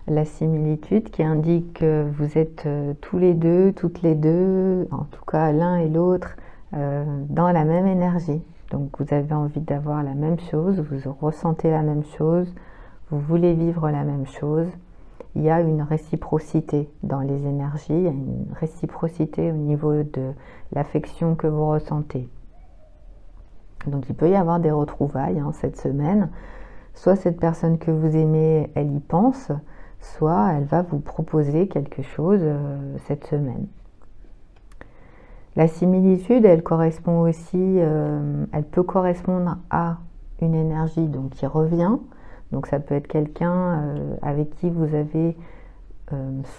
La similitude qui indique que vous êtes tous les deux, toutes les deux, en tout cas l'un et l'autre, dans la même énergie. Donc vous avez envie d'avoir la même chose, vous ressentez la même chose, vous voulez vivre la même chose. Il y a une réciprocité dans les énergies, il y a une réciprocité au niveau de l'affection que vous ressentez. Donc il peut y avoir des retrouvailles cette semaine. Soit cette personne que vous aimez, elle y pense, soit elle va vous proposer quelque chose cette semaine. La similitude, elle correspond aussi, elle peut correspondre à une énergie donc, qui revient. Donc ça peut être quelqu'un avec qui vous avez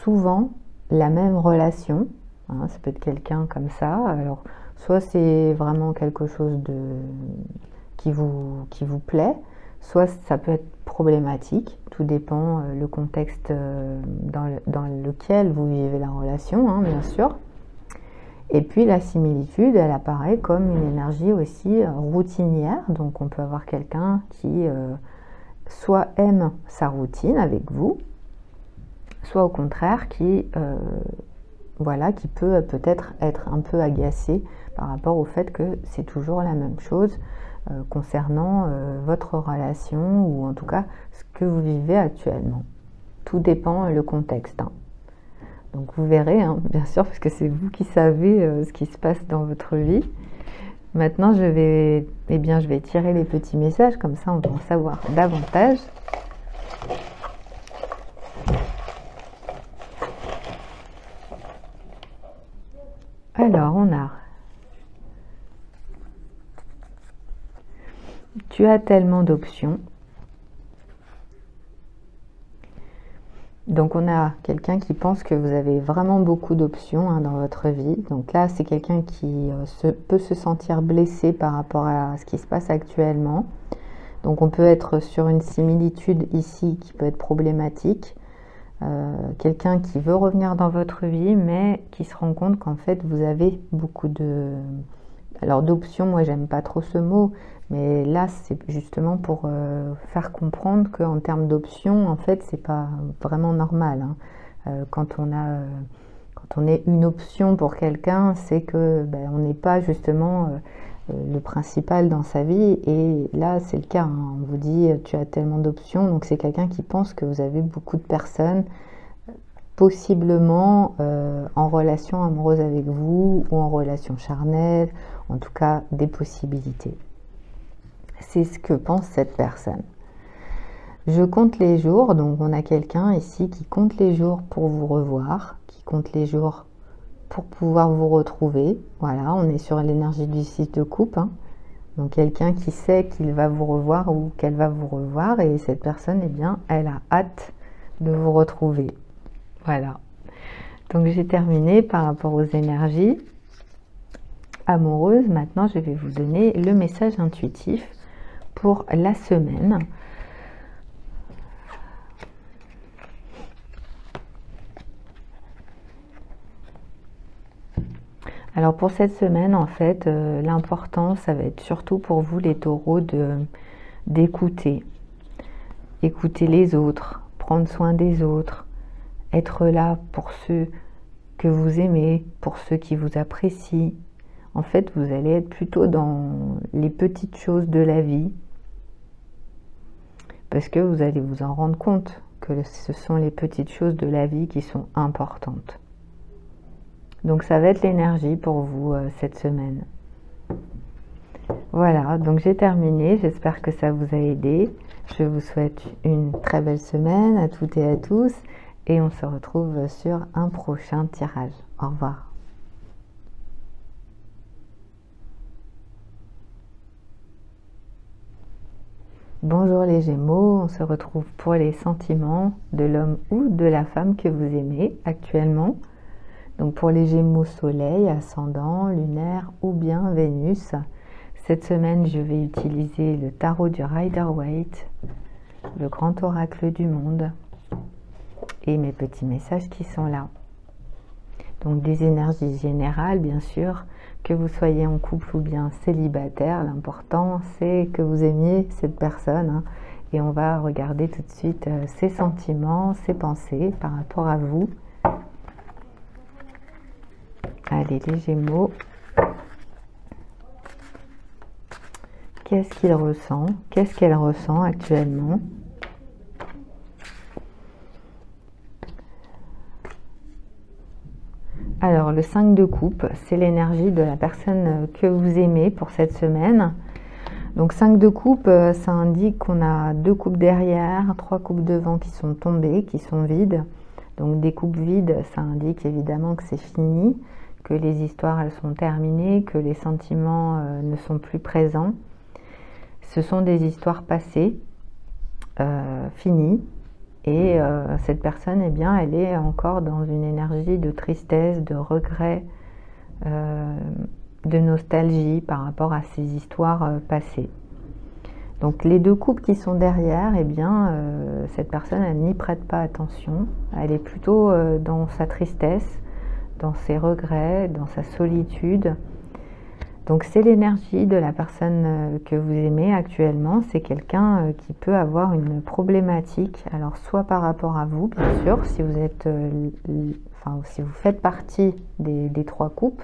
souvent la même relation. Ça peut être quelqu'un comme ça. Alors soit c'est vraiment quelque chose qui vous plaît, soit ça peut être problématique. Tout dépend le contexte dans lequel vous vivez la relation, bien sûr. Et puis la similitude, elle apparaît comme une énergie aussi routinière. Donc on peut avoir quelqu'un qui soit aime sa routine avec vous, soit au contraire qui peut peut-être être un peu agacé par rapport au fait que c'est toujours la même chose concernant votre relation ou en tout cas ce que vous vivez actuellement. Tout dépend le contexte. Donc vous verrez, bien sûr, parce que c'est vous qui savez ce qui se passe dans votre vie. Maintenant, je vais tirer les petits messages, comme ça on va en savoir davantage. Alors, on a... Tu as tellement d'options. Donc on a quelqu'un qui pense que vous avez vraiment beaucoup d'options dans votre vie. Donc là, c'est quelqu'un qui peut se sentir blessé par rapport à ce qui se passe actuellement. Donc on peut être sur une similitude ici qui peut être problématique. Quelqu'un qui veut revenir dans votre vie, mais qui se rend compte qu'en fait, vous avez beaucoup de... Alors d'options, moi j'aime pas trop ce mot, Mais là, c'est justement pour faire comprendre qu'en termes d'options, en fait, c'est pas vraiment normal, hein. Quand on est une option pour quelqu'un, c'est que ben, on n'est pas justement le principal dans sa vie. Et là, c'est le cas, hein. On vous dit, tu as tellement d'options. Donc, c'est quelqu'un qui pense que vous avez beaucoup de personnes, possiblement en relation amoureuse avec vous ou en relation charnelle. En tout cas, des possibilités. C'est ce que pense cette personne. Je compte les jours, donc on a quelqu'un ici qui compte les jours pour vous revoir, qui compte les jours pour pouvoir vous retrouver. Voilà, on est sur l'énergie du 6 de coupe, hein. Donc quelqu'un qui sait qu'il va vous revoir ou qu'elle va vous revoir, et cette personne, eh bien, elle a hâte de vous retrouver. Voilà. Donc j'ai terminé par rapport aux énergies amoureuses. Maintenant, je vais vous donner le message intuitif pour la semaine. Alors pour cette semaine, en fait, l'important, ça va être surtout pour vous les taureaux d'écouter. Écouter les autres, prendre soin des autres, être là pour ceux que vous aimez, pour ceux qui vous apprécient. En fait, vous allez être plutôt dans les petites choses de la vie, parce que vous allez vous en rendre compte que ce sont les petites choses de la vie qui sont importantes. Donc ça va être l'énergie pour vous cette semaine. Voilà, donc j'ai terminé. J'espère que ça vous a aidé. Je vous souhaite une très belle semaine à toutes et à tous. Et on se retrouve sur un prochain tirage. Au revoir. Bonjour les Gémeaux, on se retrouve pour les sentiments de l'homme ou de la femme que vous aimez actuellement. Donc pour les Gémeaux Soleil, Ascendant, Lunaire ou bien Vénus, cette semaine je vais utiliser le tarot du Rider-Waite, le grand oracle du monde et mes petits messages qui sont là. Donc des énergies générales bien sûr, que vous soyez en couple ou bien célibataire, l'important c'est que vous aimiez cette personne, hein, et on va regarder tout de suite ses sentiments, ses pensées par rapport à vous. Allez les Gémeaux, qu'est-ce qu'il ressent? Qu'est-ce qu'elle ressent actuellement? Alors le 5 de coupe, c'est l'énergie de la personne que vous aimez pour cette semaine. Donc 5 de coupe, ça indique qu'on a 2 coupes derrière, 3 coupes devant qui sont tombées, qui sont vides. Donc des coupes vides, ça indique évidemment que c'est fini, que les histoires elles sont terminées, que les sentiments ne sont plus présents. Ce sont des histoires passées, finies, et cette personne, eh bien, elle est encore dans une énergie de tristesse, de regret, de nostalgie par rapport à ces histoires passées. Donc les 2 coupes qui sont derrière, eh bien, cette personne, elle n'y prête pas attention, elle est plutôt dans sa tristesse, dans ses regrets, dans sa solitude. Donc c'est l'énergie de la personne que vous aimez actuellement. C'est quelqu'un qui peut avoir une problématique. Alors soit par rapport à vous, bien sûr, si vous êtes, enfin si vous faites partie des 3 coupes,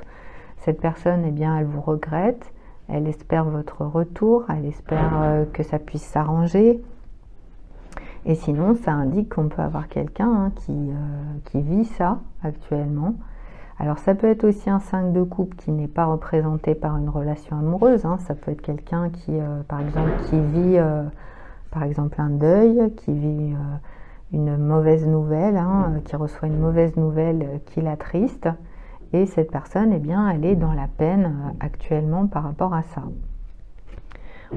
cette personne, eh bien, elle vous regrette. Elle espère votre retour. Elle espère que ça puisse s'arranger. Et sinon, ça indique qu'on peut avoir quelqu'un qui vit ça actuellement. Alors ça peut être aussi un 5 de coupe qui n'est pas représenté par une relation amoureuse, hein. Ça peut être quelqu'un qui, par exemple, qui vit par exemple un deuil, qui vit une mauvaise nouvelle, hein, qui reçoit une mauvaise nouvelle qui l'attriste. Et cette personne, eh bien, elle est dans la peine actuellement par rapport à ça.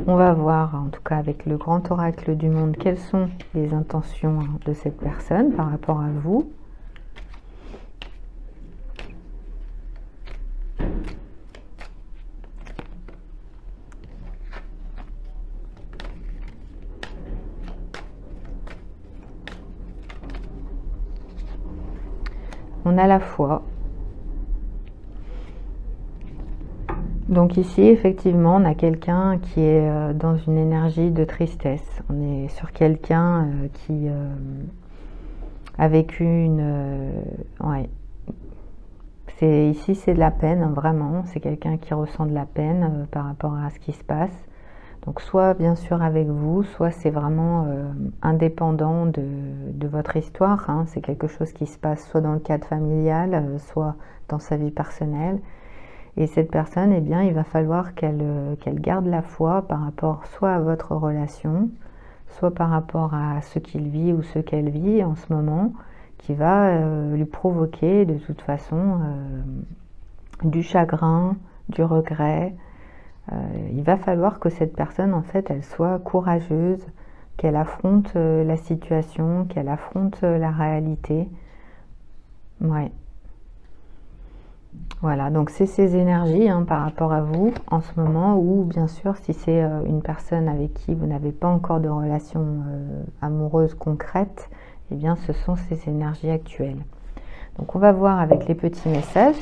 On va voir, en tout cas avec le grand oracle du monde, quelles sont les intentions de cette personne par rapport à vous. On a la foi. Donc ici, effectivement, on a quelqu'un qui est dans une énergie de tristesse. On est sur quelqu'un qui a vécu ouais. Ici, c'est de la peine, vraiment. C'est quelqu'un qui ressent de la peine par rapport à ce qui se passe. Donc soit bien sûr avec vous, soit c'est vraiment indépendant de votre histoire. Hein. C'est quelque chose qui se passe soit dans le cadre familial, soit dans sa vie personnelle. Et cette personne, eh bien, il va falloir qu'elle garde la foi par rapport soit à votre relation, soit par rapport à ce qu'il vit ou ce qu'elle vit en ce moment, qui va lui provoquer de toute façon du chagrin, du regret. Il va falloir que cette personne, en fait, elle soit courageuse, qu'elle affronte la situation, qu'elle affronte la réalité. Ouais. Voilà, donc c'est ces énergies hein, par rapport à vous en ce moment, ou bien sûr si c'est une personne avec qui vous n'avez pas encore de relation amoureuse concrète, eh bien ce sont ces énergies actuelles. Donc on va voir avec les petits messages.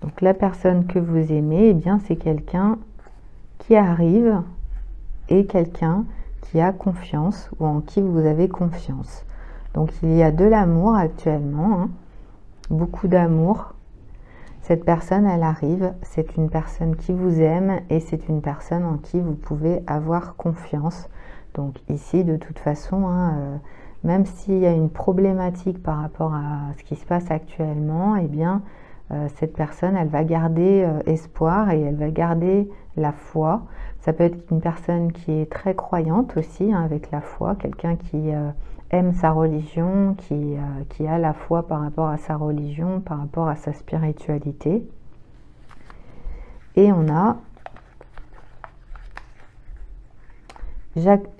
Donc la personne que vous aimez, eh bien c'est quelqu'un qui arrive et quelqu'un qui a confiance ou en qui vous avez confiance. Donc il y a de l'amour actuellement, hein, beaucoup d'amour. Cette personne, elle arrive, c'est une personne qui vous aime et c'est une personne en qui vous pouvez avoir confiance. Donc ici, de toute façon, hein, même s'il y a une problématique par rapport à ce qui se passe actuellement, eh bien, cette personne, elle va garder espoir et elle va garder la foi. Ça peut être une personne qui est très croyante aussi, hein, avec la foi, quelqu'un qui aime sa religion, qui a la foi par rapport à sa religion, par rapport à sa spiritualité. Et on a...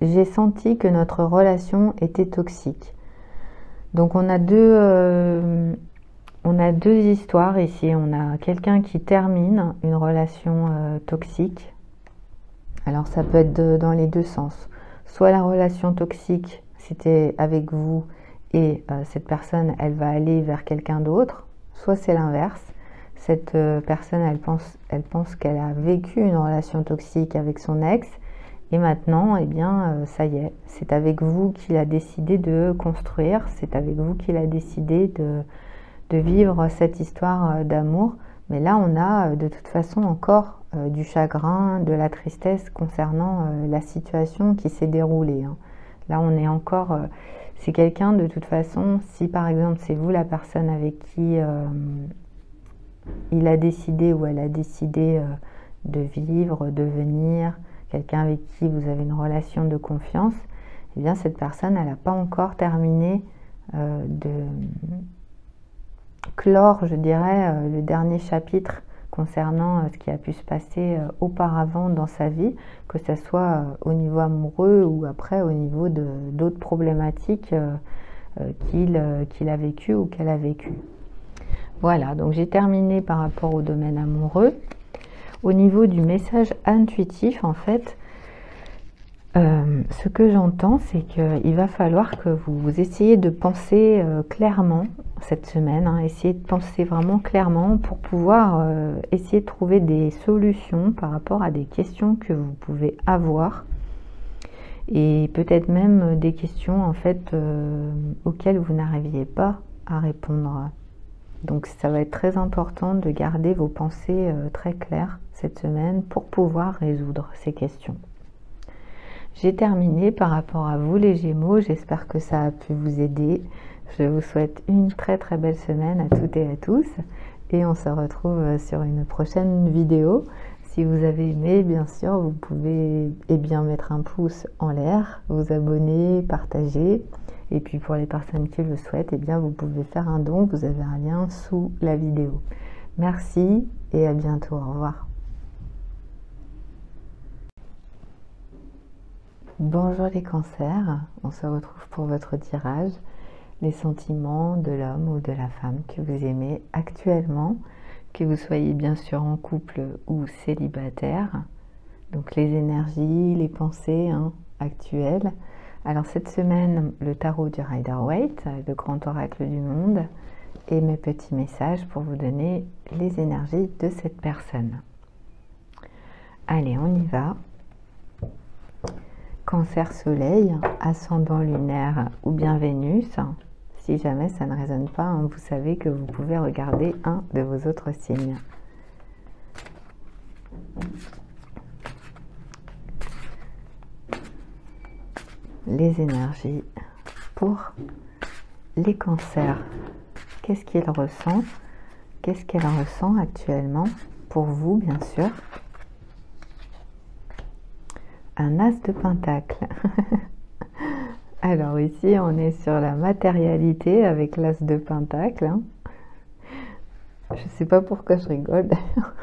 J'ai senti que notre relation était toxique. Donc on a deux histoires ici. On a quelqu'un qui termine une relation toxique. Alors ça peut être dans les deux sens. Soit la relation toxique, c'était avec vous et cette personne, elle va aller vers quelqu'un d'autre. Soit c'est l'inverse. Cette personne, elle pense qu'elle a vécu une relation toxique avec son ex. Et maintenant, eh bien, ça y est, c'est avec vous qu'il a décidé de construire. C'est avec vous qu'il a décidé de vivre cette histoire d'amour. Mais là, on a de toute façon encore du chagrin, de la tristesse concernant la situation qui s'est déroulée. Hein. Là, on est encore... c'est quelqu'un, de toute façon, si par exemple c'est vous la personne avec qui il a décidé ou elle a décidé de vivre, de venir, quelqu'un avec qui vous avez une relation de confiance, eh bien cette personne, elle n'a pas encore terminé de clore, je dirais, le dernier chapitre concernant ce qui a pu se passer auparavant dans sa vie, que ce soit au niveau amoureux ou après au niveau d'autres problématiques qu'il a vécues ou qu'elle a vécues. Voilà, donc j'ai terminé par rapport au domaine amoureux. Au niveau du message intuitif, en fait, ce que j'entends, c'est qu'il va falloir que vous essayiez de penser clairement cette semaine, hein, essayer de penser vraiment clairement pour pouvoir essayer de trouver des solutions par rapport à des questions que vous pouvez avoir et peut-être même des questions en fait auxquelles vous n'arriviez pas à répondre. Donc ça va être très important de garder vos pensées très claires cette semaine pour pouvoir résoudre ces questions. J'ai terminé par rapport à vous les Gémeaux, j'espère que ça a pu vous aider. Je vous souhaite une très très belle semaine à toutes et à tous et on se retrouve sur une prochaine vidéo. Si vous avez aimé, bien sûr, vous pouvez bien mettre un pouce en l'air, vous abonner, partager. Et puis pour les personnes qui le souhaitent, bien vous pouvez faire un don, vous avez un lien sous la vidéo. Merci et à bientôt, au revoir. Bonjour les cancers, on se retrouve pour votre tirage, les sentiments de l'homme ou de la femme que vous aimez actuellement, que vous soyez bien sûr en couple ou célibataire, donc les énergies, les pensées actuelles, Alors cette semaine, le tarot du Rider-Waite, le grand oracle du monde, et mes petits messages pour vous donner les énergies de cette personne. Allez, on y va. Cancer soleil, ascendant lunaire ou bien Vénus. Si jamais ça ne résonne pas, vous savez que vous pouvez regarder un de vos autres signes. Les énergies pour les cancers. Qu'est-ce qu'il ressent? Qu'est-ce qu'elle ressent actuellement? Pour vous, bien sûr. Un as de pentacle. Alors ici, on est sur la matérialité avec l'as de pentacle. Je ne sais pas pourquoi je rigole d'ailleurs.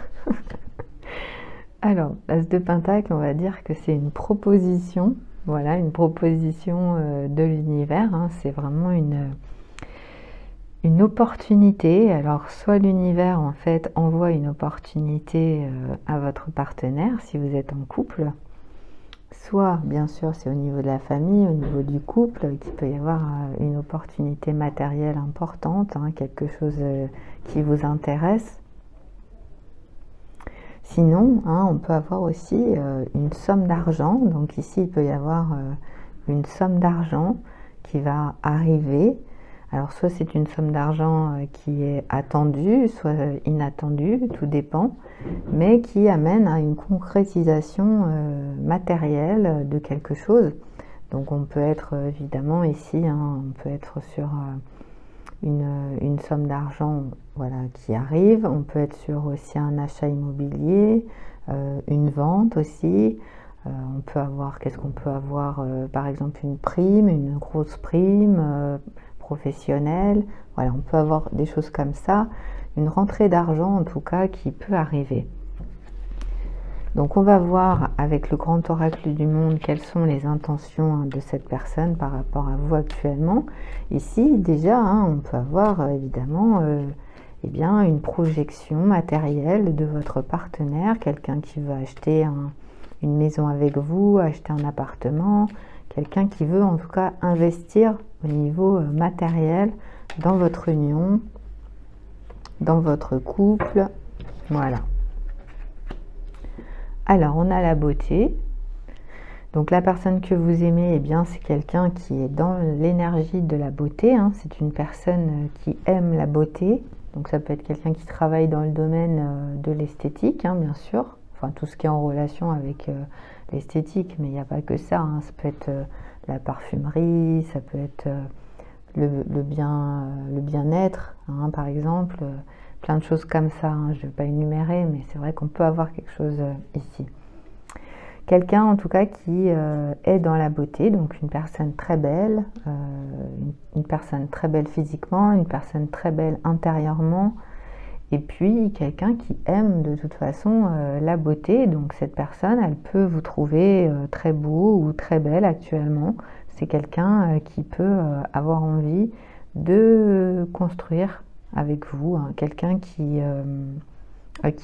Alors, l'as de pentacle, on va dire que c'est une proposition. Voilà, une proposition de l'univers. C'est vraiment une opportunité. Alors, soit l'univers, en fait, envoie une opportunité à votre partenaire, si vous êtes en couple. Soit, bien sûr, c'est au niveau de la famille, au niveau du couple, qu'il peut y avoir une opportunité matérielle importante, quelque chose qui vous intéresse. Sinon, on peut avoir aussi une somme d'argent. Donc ici, il peut y avoir une somme d'argent qui va arriver. Alors, soit c'est une somme d'argent qui est attendue, soit inattendue, tout dépend, mais qui amène à une concrétisation matérielle de quelque chose. Donc, on peut être évidemment ici, on peut être sur une somme d'argent qui arrive. On peut être sur aussi un achat immobilier, une vente aussi. On peut avoir, qu'est-ce qu'on peut avoir par exemple une prime, une grosse prime professionnelle. Voilà, on peut avoir des choses comme ça, une rentrée d'argent en tout cas qui peut arriver. Donc on va voir avec le grand oracle du monde quelles sont les intentions de cette personne par rapport à vous actuellement. Ici déjà, on peut avoir évidemment une projection matérielle de votre partenaire, quelqu'un qui veut acheter une maison avec vous, acheter un appartement, quelqu'un qui veut en tout cas investir au niveau matériel dans votre union, dans votre couple. Voilà. Alors, on a la beauté. Donc, la personne que vous aimez, c'est quelqu'un qui est dans l'énergie de la beauté. C'est une personne qui aime la beauté. Donc, ça peut être quelqu'un qui travaille dans le domaine de l'esthétique, bien sûr. Enfin, tout ce qui est en relation avec l'esthétique, mais il n'y a pas que ça. Ça peut être la parfumerie, ça peut être le bien-être, par exemple. Plein de choses comme ça, je ne vais pas énumérer, mais c'est vrai qu'on peut avoir quelque chose ici. Quelqu'un en tout cas qui est dans la beauté, donc une personne très belle, une personne très belle physiquement, une personne très belle intérieurement, et puis quelqu'un qui aime de toute façon la beauté. Donc cette personne, elle peut vous trouver très beau ou très belle actuellement. C'est quelqu'un qui peut avoir envie de construire avec vous, quelqu'un qui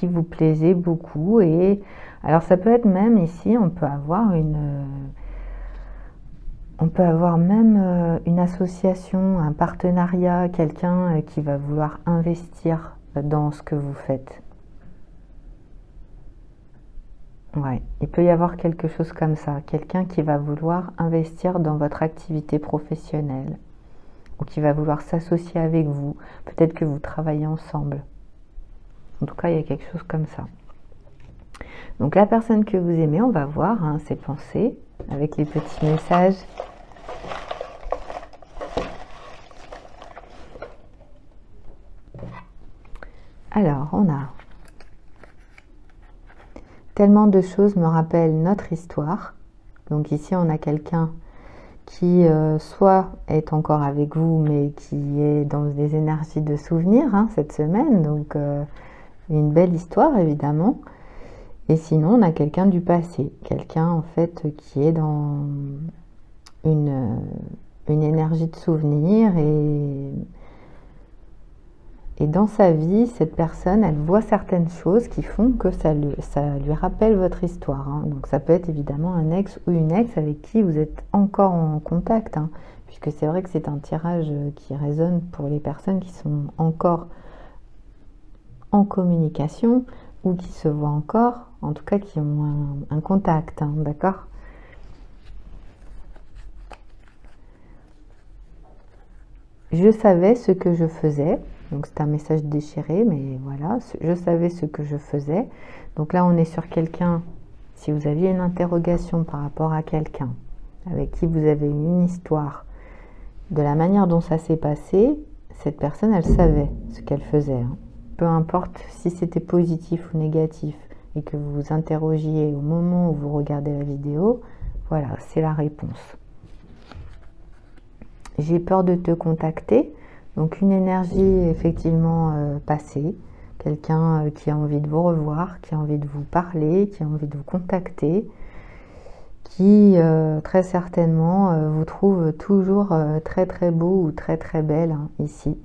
vous plaisait beaucoup. Et alors ça peut être même ici, on peut avoir même une association, un partenariat, quelqu'un qui va vouloir investir dans ce que vous faites. Ouais, il peut y avoir quelque chose comme ça, quelqu'un qui va vouloir investir dans votre activité professionnelle, ou qui va vouloir s'associer avec vous. Peut-être que vous travaillez ensemble. En tout cas, il y a quelque chose comme ça. Donc la personne que vous aimez, on va voir ses pensées avec les petits messages. Alors, on a tellement de choses me rappellent notre histoire. Donc ici, on a quelqu'un qui soit est encore avec vous, mais qui est dans des énergies de souvenirs cette semaine. Donc, une belle histoire, évidemment. Et sinon, on a quelqu'un du passé. Quelqu'un, en fait, qui est dans une énergie de souvenir et Et dans sa vie, cette personne, elle voit certaines choses qui font que ça lui rappelle votre histoire, hein. Donc ça peut être évidemment un ex ou une ex avec qui vous êtes encore en contact, hein, puisque c'est vrai que c'est un tirage qui résonne pour les personnes qui sont encore en communication ou qui se voient encore, en tout cas qui ont un contact, hein, d'accord? Je savais ce que je faisais. Donc c'est un message déchiré, mais voilà, je savais ce que je faisais. Donc là, on est sur quelqu'un, si vous aviez une interrogation par rapport à quelqu'un avec qui vous avez eu une histoire, de la manière dont ça s'est passé, cette personne, elle savait ce qu'elle faisait, hein. Peu importe si c'était positif ou négatif et que vous vous interrogiez au moment où vous regardez la vidéo, voilà, c'est la réponse. J'ai peur de te contacter. Donc une énergie effectivement passée, quelqu'un qui a envie de vous revoir, qui a envie de vous parler, qui a envie de vous contacter, qui très certainement vous trouve toujours très très beau ou très très belle, hein, ici.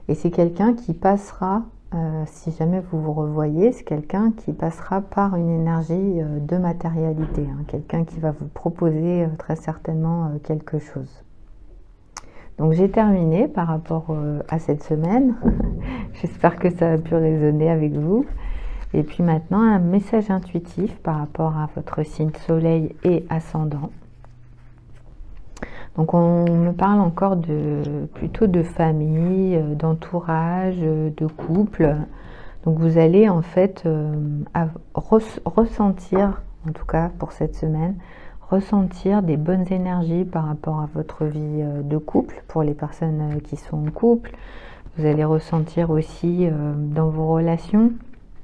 Et c'est quelqu'un qui passera, si jamais vous vous revoyez, c'est quelqu'un qui passera par une énergie de matérialité, hein, quelqu'un qui va vous proposer très certainement quelque chose. Donc j'ai terminé par rapport à cette semaine. J'espère que ça a pu résonner avec vous. Et puis maintenant, un message intuitif par rapport à votre signe soleil et ascendant. Donc on me parle encore plutôt de famille, d'entourage, de couple. Donc vous allez en fait ressentir, en tout cas pour cette semaine, ressentir des bonnes énergies par rapport à votre vie de couple, pour les personnes qui sont en couple. Vous allez ressentir aussi dans vos relations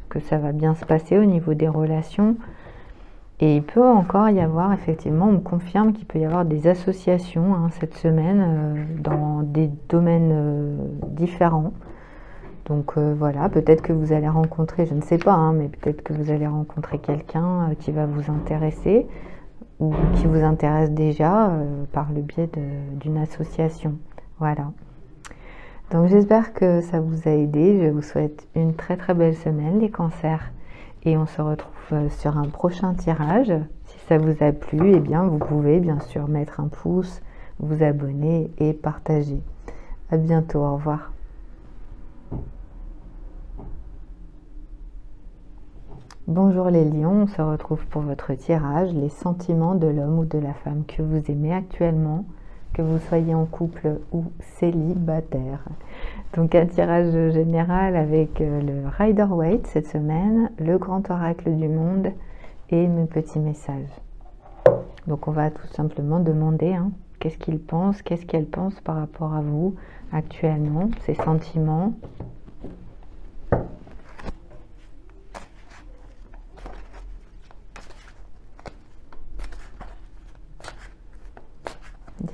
que ça va bien se passer au niveau des relations. Et il peut encore y avoir, effectivement, on me confirme qu'il peut y avoir des associations, hein, cette semaine dans des domaines différents. Donc voilà, peut-être que vous allez rencontrer, je ne sais pas, hein, mais peut-être que vous allez rencontrer quelqu'un qui va vous intéresser, ou qui vous intéresse déjà par le biais d'une association. Voilà. Donc j'espère que ça vous a aidé. Je vous souhaite une très très belle semaine, les cancers. Et on se retrouve sur un prochain tirage. Si ça vous a plu, eh bien vous pouvez bien sûr mettre un pouce, vous abonner et partager. À bientôt, au revoir. Bonjour les lions, on se retrouve pour votre tirage, les sentiments de l'homme ou de la femme que vous aimez actuellement, que vous soyez en couple ou célibataire. Donc un tirage général avec le Rider-Waite cette semaine, le grand oracle du monde et mes petits messages. Donc on va tout simplement demander qu'est-ce qu'il pense, qu'est-ce qu'elle pense par rapport à vous actuellement, ses sentiments.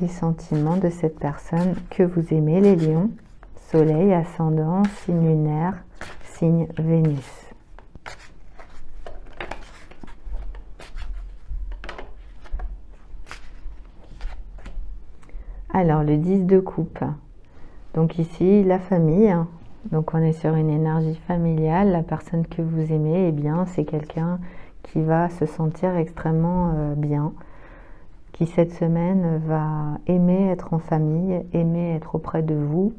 Des sentiments de cette personne que vous aimez, les lions. Soleil, ascendant, signe lunaire, signe Vénus. Alors, le 10 de coupe. Donc ici, la famille. Donc on est sur une énergie familiale. La personne que vous aimez, eh bien, c'est quelqu'un qui va se sentir extrêmement bien, qui cette semaine va aimer être en famille, aimer être auprès de vous,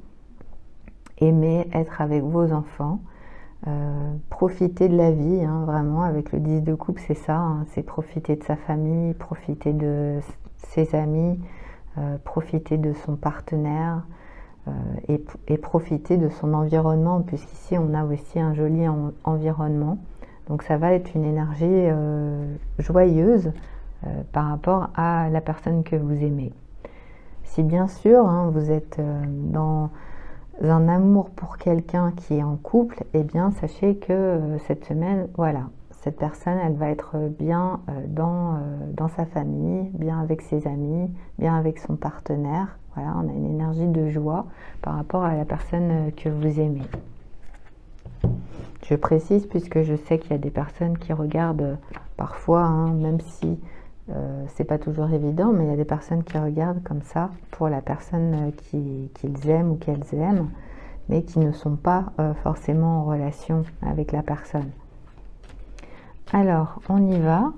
aimer être avec vos enfants, profiter de la vie, vraiment, avec le 10 de coupe, c'est ça, c'est profiter de sa famille, profiter de ses amis, profiter de son partenaire et profiter de son environnement, puisqu'ici on a aussi un joli environnement. Donc ça va être une énergie joyeuse par rapport à la personne que vous aimez. Si bien sûr vous êtes dans un amour pour quelqu'un qui est en couple, eh bien sachez que cette semaine, voilà, cette personne, elle va être bien dans sa famille, bien avec ses amis, bien avec son partenaire. Voilà, on a une énergie de joie par rapport à la personne que vous aimez. Je précise puisque je sais qu'il y a des personnes qui regardent parfois, même si c'est pas toujours évident, mais il y a des personnes qui regardent comme ça pour la personne qu'ils aiment ou qu'elles aiment. mais qui ne sont pas forcément en relation avec la personne. Alors, on y va.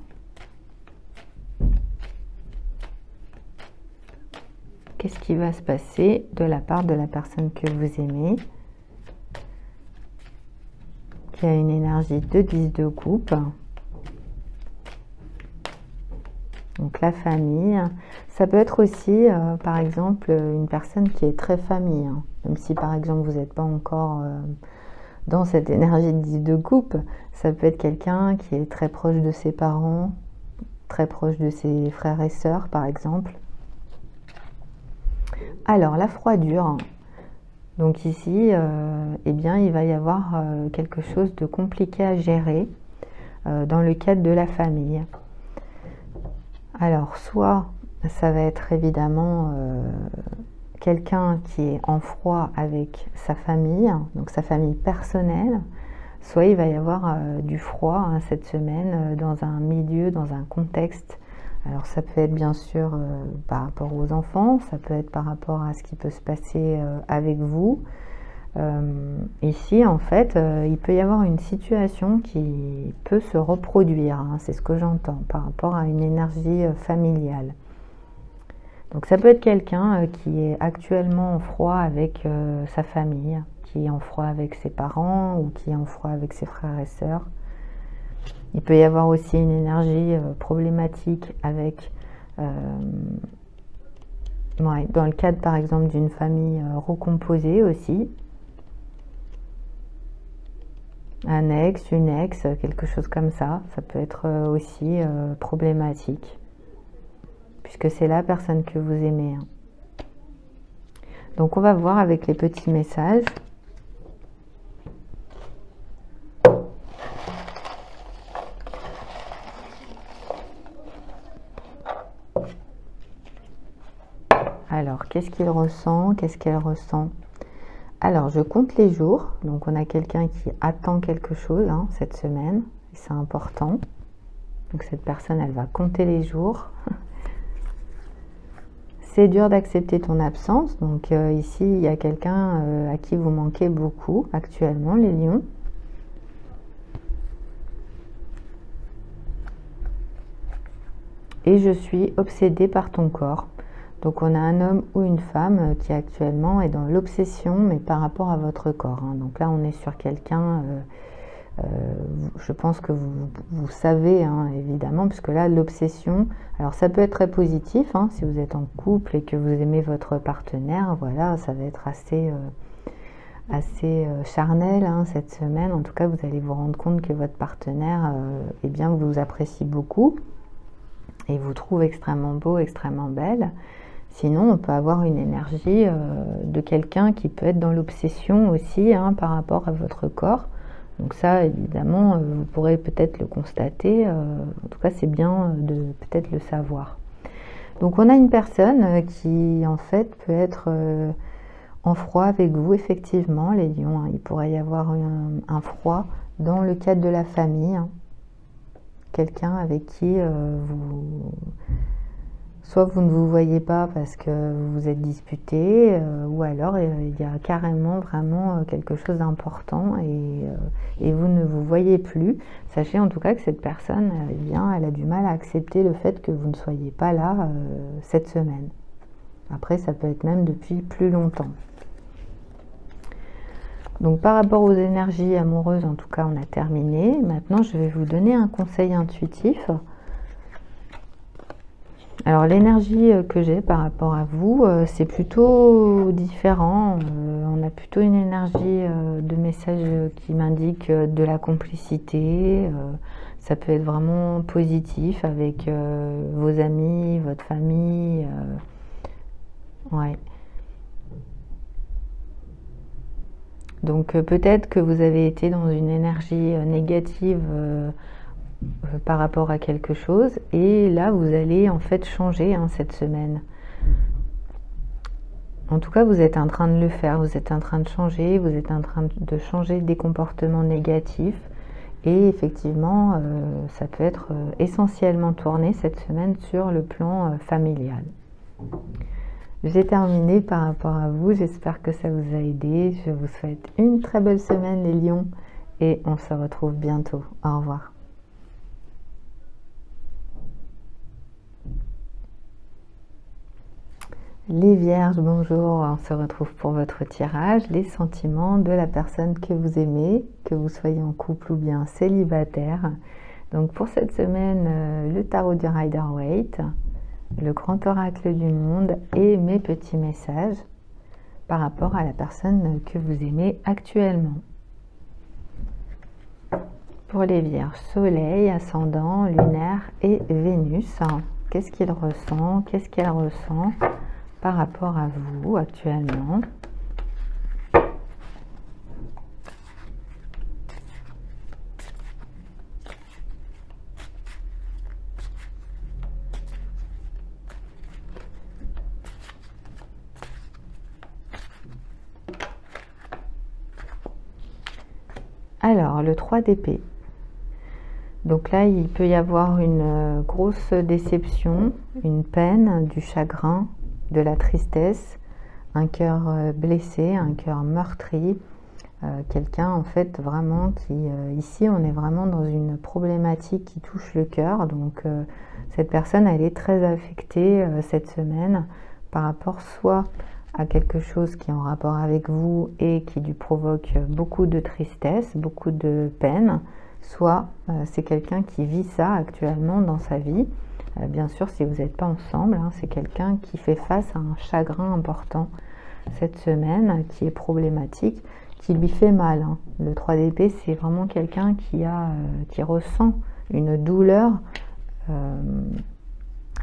Qu'est-ce qui va se passer de la part de la personne que vous aimez, qui a une énergie de 10 de coupe? Donc la famille, ça peut être aussi par exemple une personne qui est très famille, hein. Même si par exemple vous n'êtes pas encore dans cette énergie de 10 de coupe, ça peut être quelqu'un qui est très proche de ses parents, très proche de ses frères et sœurs par exemple. Alors la froidure, donc ici eh bien il va y avoir quelque chose de compliqué à gérer dans le cadre de la famille. Alors, soit ça va être évidemment quelqu'un qui est en froid avec sa famille, donc sa famille personnelle, soit il va y avoir du froid hein, cette semaine dans un milieu, dans un contexte. Alors ça peut être bien sûr par rapport aux enfants, ça peut être par rapport à ce qui peut se passer avec vous. Ici en fait il peut y avoir une situation qui peut se reproduire, hein, c'est ce que j'entends par rapport à une énergie familiale. Donc ça peut être quelqu'un qui est actuellement en froid avec sa famille, qui est en froid avec ses parents ou qui est en froid avec ses frères et sœurs. Il peut y avoir aussi une énergie problématique avec dans le cadre par exemple d'une famille recomposée aussi. Un ex, une ex, quelque chose comme ça, ça peut être aussi problématique, puisque c'est la personne que vous aimez. Hein. Donc on va voir avec les petits messages. Alors, qu'est-ce qu'il ressent? Qu'est-ce qu'elle ressent? Alors, je compte les jours. Donc, on a quelqu'un qui attend quelque chose hein, cette semaine. C'est important. Donc, cette personne, elle va compter les jours. C'est dur d'accepter ton absence. Donc, ici, il y a quelqu'un à qui vous manquez beaucoup actuellement, les lions. Et je suis obsédée par ton corps. Donc on a un homme ou une femme qui actuellement est dans l'obsession, mais par rapport à votre corps. Hein. Donc là on est sur quelqu'un, je pense que vous savez hein, évidemment, puisque là l'obsession, alors ça peut être très positif, hein, si vous êtes en couple et que vous aimez votre partenaire, voilà, ça va être assez charnel hein, cette semaine. En tout cas vous allez vous rendre compte que votre partenaire eh bien, vous apprécie beaucoup et vous trouve extrêmement beau, extrêmement belle. Sinon, on peut avoir une énergie de quelqu'un qui peut être dans l'obsession aussi hein, par rapport à votre corps. Donc ça, évidemment, vous pourrez peut-être le constater. En tout cas, c'est bien de peut-être le savoir. Donc on a une personne qui, en fait, peut être en froid avec vous, effectivement, les lions. Hein. Il pourrait y avoir un froid dans le cadre de la famille. Hein. Quelqu'un avec qui soit vous ne vous voyez pas parce que vous vous êtes disputé, ou alors il y a carrément vraiment quelque chose d'important et vous ne vous voyez plus. Sachez en tout cas que cette personne, eh bien, elle a du mal à accepter le fait que vous ne soyez pas là cette semaine. Après, ça peut être même depuis plus longtemps. Donc par rapport aux énergies amoureuses, en tout cas, on a terminé. Maintenant, je vais vous donner un conseil intuitif. Alors l'énergie que j'ai par rapport à vous, c'est plutôt différent. On a plutôt une énergie de message qui m'indique de la complicité. Ça peut être vraiment positif avec vos amis, votre famille. Ouais. Donc peut-être que vous avez été dans une énergie négative par rapport à quelque chose et là vous allez en fait changer hein, cette semaine. En tout cas vous êtes en train de le faire, vous êtes en train de changer, vous êtes en train de changer des comportements négatifs et effectivement ça peut être essentiellement tourné cette semaine sur le plan familial. J'ai terminé par rapport à vous. J'espère que ça vous a aidé. Je vous souhaite une très belle semaine les lions et on se retrouve bientôt. Au revoir. Les vierges, bonjour, on se retrouve pour votre tirage, les sentiments de la personne que vous aimez, que vous soyez en couple ou bien célibataire. Donc pour cette semaine, le tarot du Rider-Waite, le grand oracle du monde et mes petits messages par rapport à la personne que vous aimez actuellement. Pour les vierges, soleil, ascendant, lunaire et Vénus, qu'est-ce qu'il ressent, qu'est-ce qu'elle ressent par rapport à vous actuellement? Alors, le 3 d'épée. Donc là, il peut y avoir une grosse déception, une peine, du chagrin, de la tristesse, un cœur blessé, un cœur meurtri, quelqu'un en fait vraiment qui, ici on est vraiment dans une problématique qui touche le cœur, donc cette personne elle est très affectée cette semaine par rapport soit à quelque chose qui est en rapport avec vous et qui lui provoque beaucoup de tristesse, beaucoup de peine, soit c'est quelqu'un qui vit ça actuellement dans sa vie. Bien sûr, si vous n'êtes pas ensemble, hein, c'est quelqu'un qui fait face à un chagrin important cette semaine, qui est problématique, qui lui fait mal. Hein. Le 3 d'épée, c'est vraiment quelqu'un qui ressent une douleur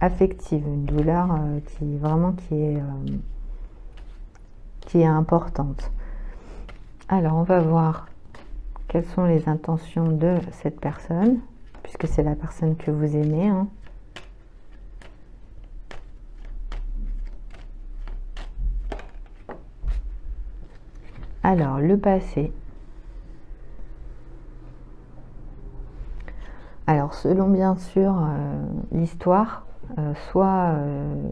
affective, une douleur qui est importante. Alors, on va voir quelles sont les intentions de cette personne, puisque c'est la personne que vous aimez. Hein. Alors, le passé. Alors, selon bien sûr l'histoire, soit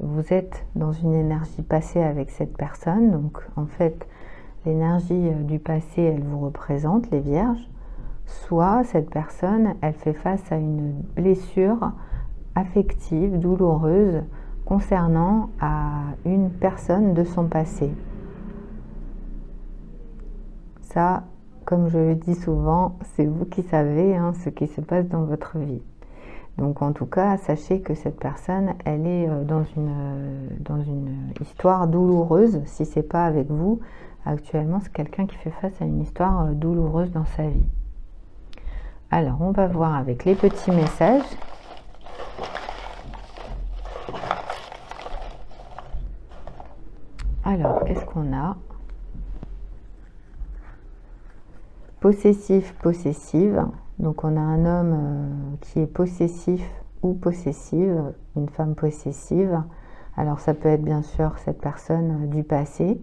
vous êtes dans une énergie passée avec cette personne, donc en fait, l'énergie du passé, elle vous représente, les vierges, soit cette personne, elle fait face à une blessure affective, douloureuse, concernant à une personne de son passé. Ça, comme je le dis souvent, c'est vous qui savez hein, ce qui se passe dans votre vie. Donc en tout cas, sachez que cette personne, elle est dans une histoire douloureuse. Si c'est pas avec vous, actuellement, c'est quelqu'un qui fait face à une histoire douloureuse dans sa vie. Alors, on va voir avec les petits messages. Alors, qu'est-ce qu'on a ? Possessif, possessive. Donc on a un homme qui est possessif ou possessive, une femme possessive. Alors ça peut être bien sûr cette personne du passé.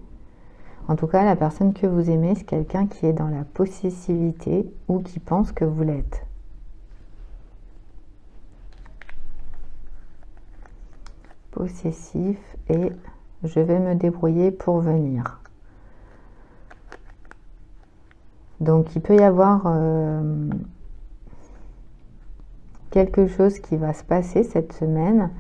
En tout cas, la personne que vous aimez, c'est quelqu'un qui est dans la possessivité ou qui pense que vous l'êtes. Possessif et je vais me débrouiller pour venir. Donc il peut y avoir quelque chose qui va se passer cette semaine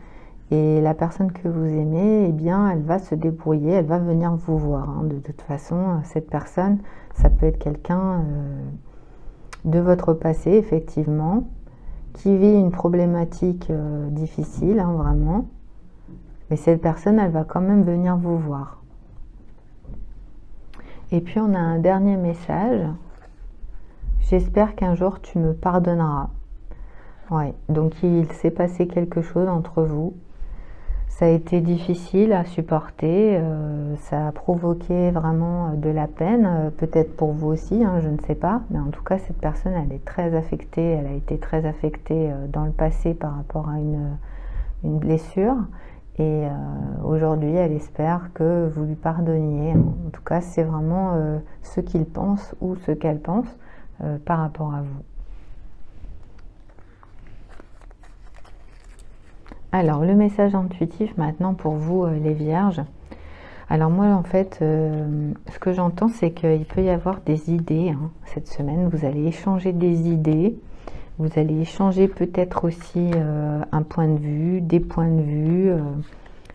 et la personne que vous aimez, eh bien, elle va se débrouiller, elle va venir vous voir. Hein. De toute façon, cette personne, ça peut être quelqu'un de votre passé, effectivement, qui vit une problématique difficile, hein, vraiment. Mais cette personne, elle va quand même venir vous voir. Et puis, on a un dernier message. J'espère qu'un jour, tu me pardonneras. Ouais, donc il s'est passé quelque chose entre vous. Ça a été difficile à supporter, ça a provoqué vraiment de la peine, peut-être pour vous aussi, hein, je ne sais pas. Mais en tout cas, cette personne, elle est très affectée, elle a été très affectée dans le passé par rapport à une blessure. Et aujourd'hui, elle espère que vous lui pardonniez. En tout cas, c'est vraiment ce qu'il pense ou ce qu'elle pense par rapport à vous. Alors, le message intuitif maintenant pour vous, les vierges. Alors moi, en fait, ce que j'entends, c'est qu'il peut y avoir des idées hein, cette semaine. Vous allez échanger des idées. Vous allez échanger peut-être aussi un point de vue, des points de vue.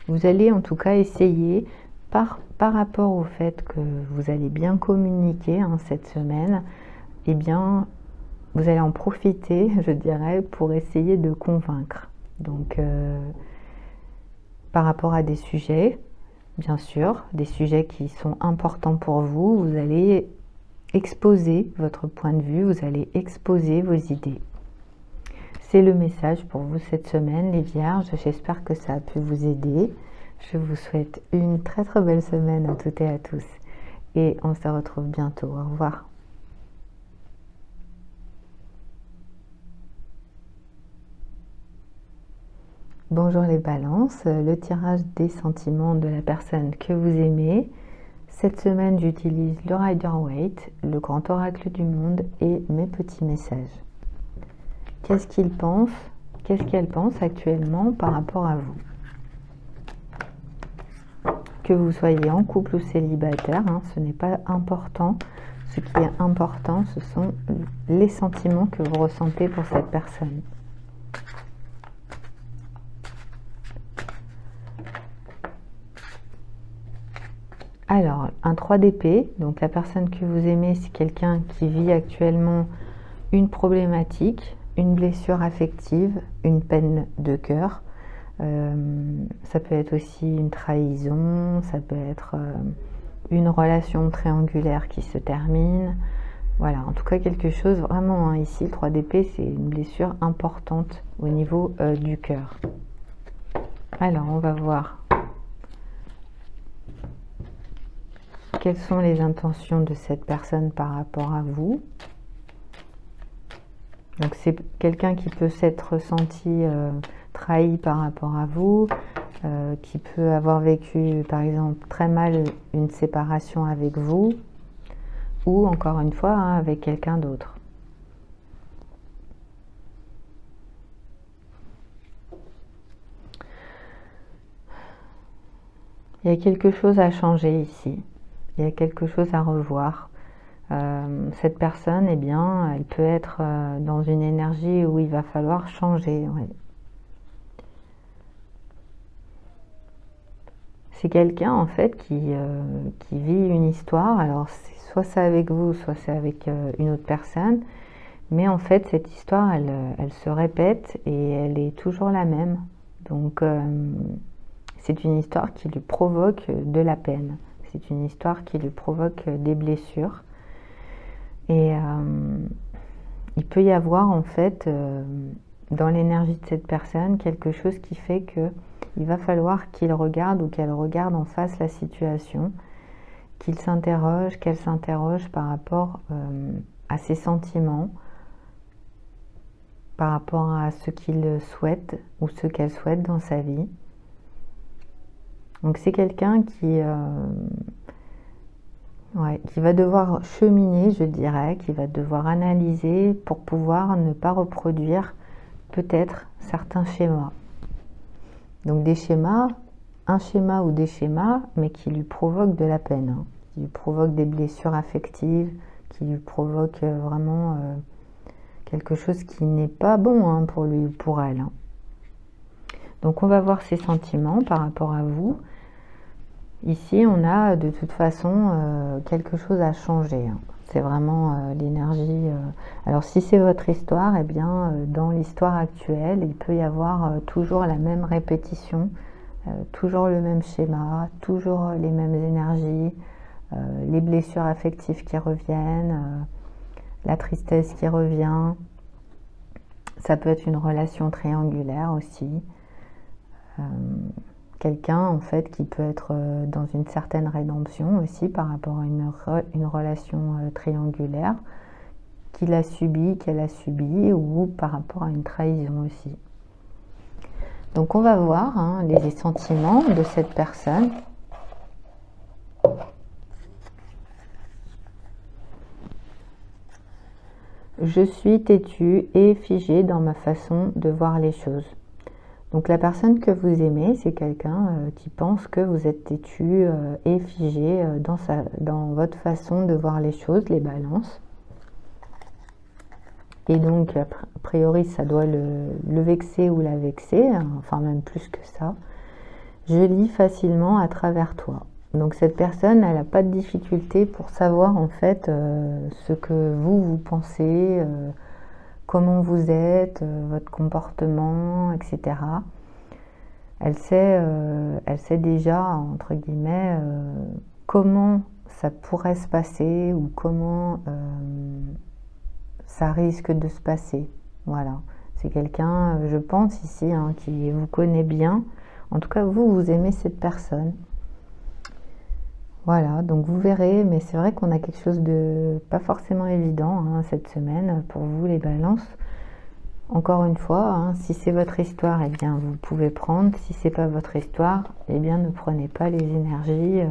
Vous allez en tout cas essayer, par rapport au fait que vous allez bien communiquer hein, cette semaine, eh bien, vous allez en profiter, je dirais, pour essayer de convaincre. Donc, par rapport à des sujets, bien sûr, des sujets qui sont importants pour vous, vous allez exposer votre point de vue, vous allez exposer vos idées. C'est le message pour vous cette semaine, les Vierges. J'espère que ça a pu vous aider. Je vous souhaite une très très belle semaine à toutes et à tous. Et on se retrouve bientôt. Au revoir. Bonjour les balances, le tirage des sentiments de la personne que vous aimez. Cette semaine, j'utilise le Rider-Waite, le grand oracle du monde et mes petits messages. Qu'est-ce qu'il pense? Qu'est-ce qu'elle pense actuellement par rapport à vous? Que vous soyez en couple ou célibataire, hein, ce n'est pas important. Ce qui est important, ce sont les sentiments que vous ressentez pour cette personne. Alors, un 3 d'épée, donc la personne que vous aimez, c'est quelqu'un qui vit actuellement une problématique, une blessure affective, une peine de cœur. Ça peut être aussi une trahison, ça peut être une relation triangulaire qui se termine. Voilà, en tout cas quelque chose vraiment, hein, ici, le 3 d'épée, c'est une blessure importante au niveau du cœur. Alors, on va voir quelles sont les intentions de cette personne par rapport à vous. Donc c'est quelqu'un qui peut s'être senti trahi par rapport à vous, qui peut avoir vécu par exemple très mal une séparation avec vous, ou encore une fois hein, avec quelqu'un d'autre. Il y a quelque chose à changer ici, il y a quelque chose à revoir. Cette personne, eh bien, elle peut être dans une énergie où il va falloir changer. Ouais. C'est quelqu'un en fait qui vit une histoire. Alors, soit c'est avec vous, soit c'est avec une autre personne. Mais en fait, cette histoire, elle se répète et elle est toujours la même. Donc, c'est une histoire qui lui provoque de la peine. C'est une histoire qui lui provoque des blessures. Et il peut y avoir en fait dans l'énergie de cette personne quelque chose qui fait que il va falloir qu'il regarde ou qu'elle regarde en face la situation, qu'il s'interroge, qu'elle s'interroge par rapport à ses sentiments, par rapport à ce qu'il souhaite ou ce qu'elle souhaite dans sa vie. Donc c'est quelqu'un qui va devoir cheminer, je dirais, qui va devoir analyser pour pouvoir ne pas reproduire peut-être certains schémas. Donc des schémas, un schéma ou des schémas, mais qui lui provoquent de la peine, hein, qui lui provoquent des blessures affectives, qui lui provoquent vraiment quelque chose qui n'est pas bon hein, pour lui ou pour elle. Hein. Donc on va voir ses sentiments par rapport à vous. Ici, on a de toute façon quelque chose à changer. Hein. C'est vraiment l'énergie. Alors, si c'est votre histoire, eh bien, dans l'histoire actuelle, il peut y avoir toujours la même répétition, toujours le même schéma, toujours les mêmes énergies, les blessures affectives qui reviennent, la tristesse qui revient. Ça peut être une relation triangulaire aussi. Quelqu'un en fait qui peut être dans une certaine rédemption aussi par rapport à une relation triangulaire qu'il a subi, qu'elle a subi, ou par rapport à une trahison aussi. Donc on va voir hein, les sentiments de cette personne. Je suis têtue et figée dans ma façon de voir les choses. Donc la personne que vous aimez, c'est quelqu'un qui pense que vous êtes têtu et figé dans votre façon de voir les choses, les balances. Et donc, a priori, ça doit le vexer ou la vexer, hein, enfin même plus que ça. Je lis facilement à travers toi. Donc cette personne, elle n'a pas de difficulté pour savoir en fait ce que vous pensez, comment vous êtes, votre comportement, etc. Elle sait déjà, entre guillemets, comment ça pourrait se passer ou comment ça risque de se passer. Voilà. C'est quelqu'un, je pense ici, hein, qui vous connaît bien. En tout cas, vous aimez cette personne. Voilà, donc vous verrez, mais c'est vrai qu'on a quelque chose de pas forcément évident hein, cette semaine pour vous les balances. Encore une fois, hein, si c'est votre histoire, eh bien vous pouvez prendre. Si c'est pas votre histoire, eh bien ne prenez pas les énergies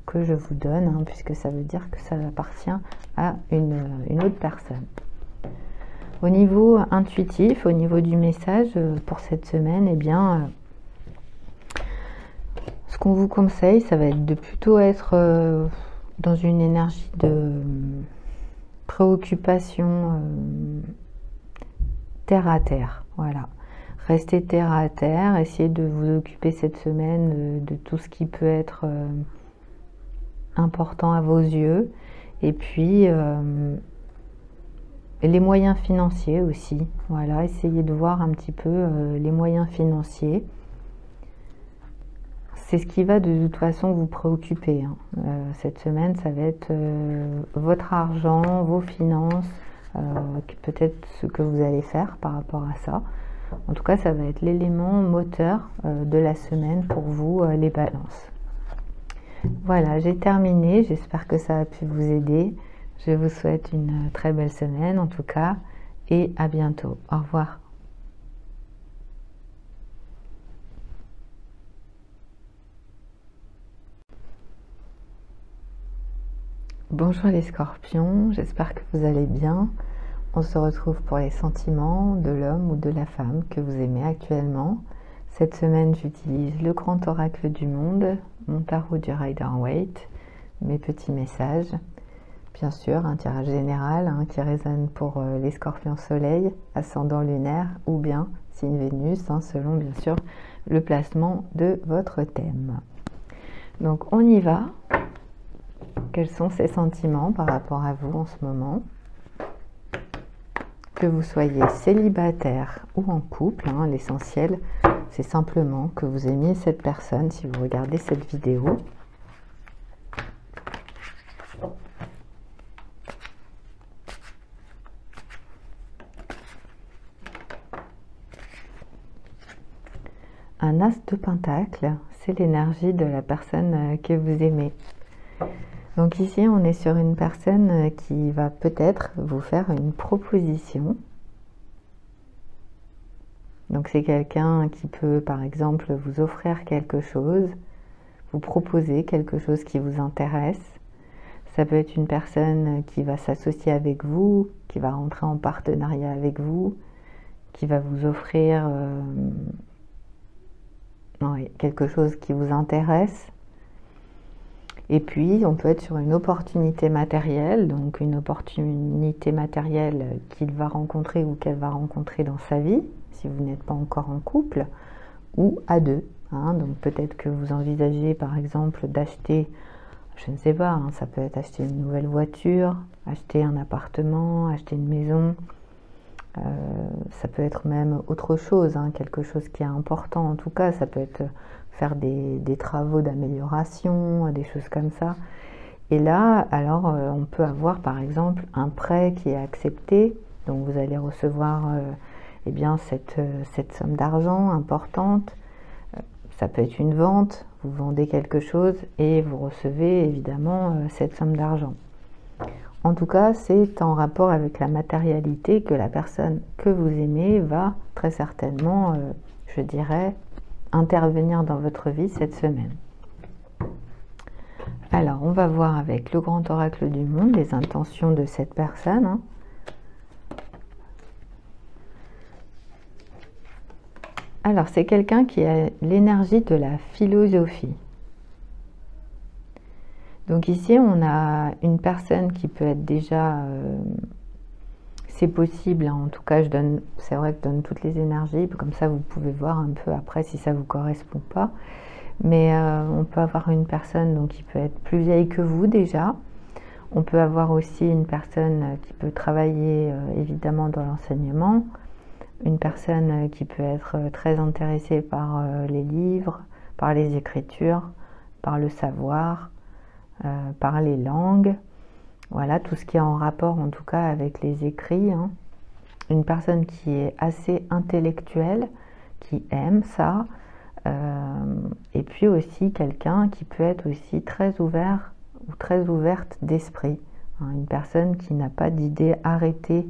que je vous donne, hein, puisque ça veut dire que ça appartient à une autre personne. Au niveau intuitif, au niveau du message pour cette semaine, eh bien ce qu'on vous conseille, ça va être de plutôt être dans une énergie de préoccupation terre à terre. Voilà. Restez terre à terre, essayez de vous occuper cette semaine de tout ce qui peut être important à vos yeux. Et puis les moyens financiers aussi. Voilà, essayez de voir un petit peu les moyens financiers. C'est ce qui va de toute façon vous préoccuper. Hein. Cette semaine, ça va être votre argent, vos finances, peut-être ce que vous allez faire par rapport à ça. En tout cas, ça va être l'élément moteur de la semaine pour vous, les balances. Voilà, j'ai terminé. J'espère que ça a pu vous aider. Je vous souhaite une très belle semaine en tout cas et à bientôt. Au revoir. Bonjour les scorpions, j'espère que vous allez bien. On se retrouve pour les sentiments de l'homme ou de la femme que vous aimez actuellement. Cette semaine, j'utilise le grand oracle du monde, mon tarot du Rider-Waite, mes petits messages. Bien sûr, un tirage général hein, qui résonne pour les scorpions soleil, ascendant lunaire ou bien signe Vénus, hein, selon bien sûr le placement de votre thème. Donc on y va. Quels sont ces sentiments par rapport à vous en ce moment? Que vous soyez célibataire ou en couple, hein, l'essentiel c'est simplement que vous aimiez cette personne si vous regardez cette vidéo. Un as de pentacle, c'est l'énergie de la personne que vous aimez. Donc ici, on est sur une personne qui va peut-être vous faire une proposition. Donc c'est quelqu'un qui peut, par exemple, vous offrir quelque chose, vous proposer quelque chose qui vous intéresse. Ça peut être une personne qui va s'associer avec vous, qui va rentrer en partenariat avec vous, qui va vous offrir quelque chose qui vous intéresse. Et puis, on peut être sur une opportunité matérielle, donc une opportunité matérielle qu'il va rencontrer ou qu'elle va rencontrer dans sa vie, si vous n'êtes pas encore en couple, ou à deux. Hein. Donc peut-être que vous envisagez par exemple d'acheter, je ne sais pas, hein, ça peut être acheter une nouvelle voiture, acheter un appartement, acheter une maison. Ça peut être même autre chose, hein, quelque chose qui est important en tout cas, ça peut être faire des travaux d'amélioration, des choses comme ça. Et là, alors, on peut avoir par exemple un prêt qui est accepté, donc vous allez recevoir eh bien, cette somme d'argent importante. Ça peut être une vente, vous vendez quelque chose et vous recevez évidemment cette somme d'argent. En tout cas, c'est en rapport avec la matérialité que la personne que vous aimez va très certainement, je dirais, intervenir dans votre vie cette semaine. Alors, on va voir avec le grand oracle du monde les intentions de cette personne. Hein. Alors, c'est quelqu'un qui a l'énergie de la philosophie. Donc ici, on a une personne qui peut être déjà... c'est possible, hein, en tout cas, c'est vrai que je donne toutes les énergies, comme ça vous pouvez voir un peu après si ça vous correspond pas. Mais on peut avoir une personne donc, qui peut être plus vieille que vous déjà. On peut avoir aussi une personne qui peut travailler évidemment dans l'enseignement, une personne qui peut être très intéressée par les livres, par les écritures, par le savoir, par les langues, voilà, tout ce qui est en rapport en tout cas avec les écrits, hein. Une personne qui est assez intellectuelle, qui aime ça, et puis aussi quelqu'un qui peut être aussi très ouvert ou très ouverte d'esprit, hein. Une personne qui n'a pas d'idée arrêtée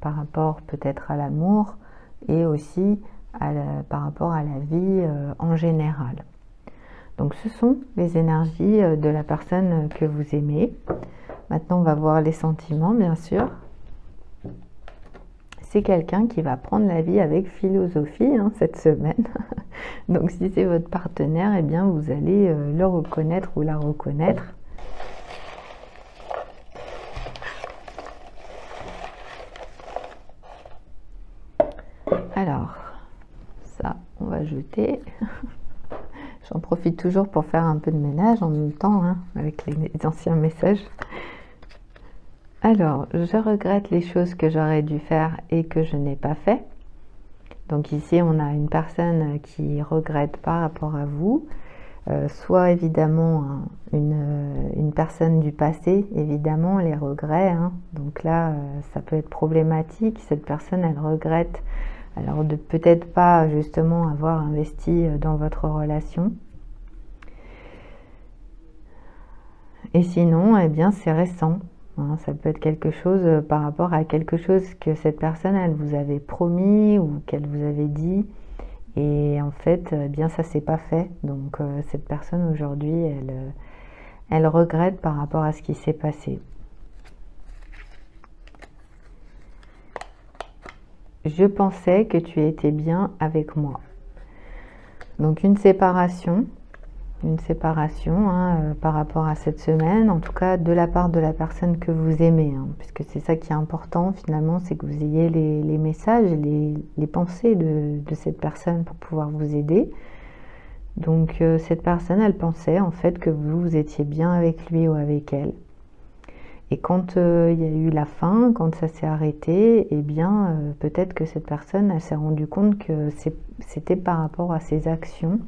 par rapport peut-être à l'amour et aussi par rapport à la vie en général. Donc ce sont les énergies de la personne que vous aimez. Maintenant, on va voir les sentiments, bien sûr. C'est quelqu'un qui va prendre la vie avec philosophie, hein, cette semaine. Donc si c'est votre partenaire, eh bien vous allez le reconnaître ou la reconnaître. Alors, ça, on va jeter. J'en profite toujours pour faire un peu de ménage en même temps, hein, avec les anciens messages. Alors, je regrette les choses que j'aurais dû faire et que je n'ai pas fait. Donc ici, on a une personne qui regrette par rapport à vous, soit évidemment une personne du passé, évidemment, les regrets, hein. Donc là, ça peut être problématique. Cette personne, elle regrette alors de peut-être pas justement avoir investi dans votre relation. Et sinon, eh bien, c'est récent. Hein, ça peut être quelque chose par rapport à quelque chose que cette personne, elle vous avait promis ou qu'elle vous avait dit. Et en fait, eh bien, ça s'est pas fait. Donc, cette personne aujourd'hui, elle regrette par rapport à ce qui s'est passé. Je pensais que tu étais bien avec moi. Donc une séparation hein, par rapport à cette semaine, en tout cas de la part de la personne que vous aimez, hein, puisque c'est ça qui est important finalement, c'est que vous ayez les messages, les pensées de cette personne pour pouvoir vous aider. Donc cette personne, elle pensait en fait que vous étiez bien avec lui ou avec elle. Et quand il y a eu la fin, quand ça s'est arrêté, eh bien, peut-être que cette personne, elle s'est rendue compte que c'était par rapport à ses actions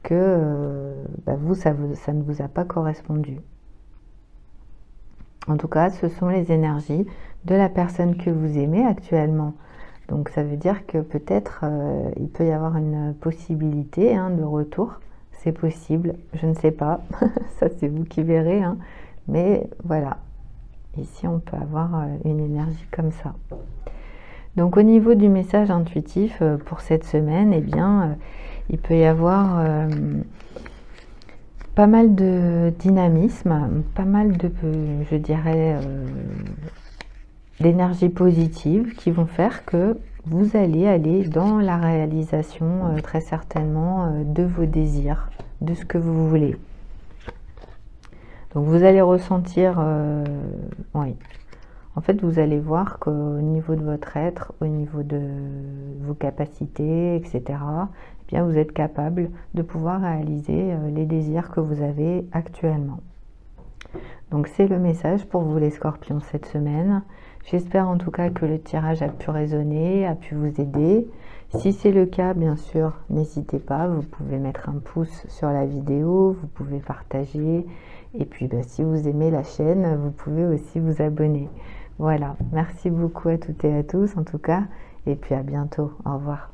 que vous, ça ne vous a pas correspondu. En tout cas, ce sont les énergies de la personne que vous aimez actuellement. Donc, ça veut dire que peut-être il peut y avoir une possibilité hein, de retour. C'est possible, je ne sais pas. Ça, c'est vous qui verrez, hein. Mais voilà, ici on peut avoir une énergie comme ça. Donc au niveau du message intuitif pour cette semaine, eh bien, il peut y avoir pas mal de dynamisme, pas mal de, je dirais, d'énergie positive qui vont faire que vous allez aller dans la réalisation très certainement de vos désirs, de ce que vous voulez. Donc vous allez ressentir, oui, en fait vous allez voir qu'au niveau de votre être, au niveau de vos capacités, etc., eh bien vous êtes capable de pouvoir réaliser les désirs que vous avez actuellement. Donc c'est le message pour vous les scorpions cette semaine. J'espère en tout cas que le tirage a pu résonner, a pu vous aider. Si c'est le cas, bien sûr, n'hésitez pas, vous pouvez mettre un pouce sur la vidéo, vous pouvez partager. Et puis, si vous aimez la chaîne, vous pouvez aussi vous abonner. Voilà, merci beaucoup à toutes et à tous en tout cas. Et puis à bientôt. Au revoir.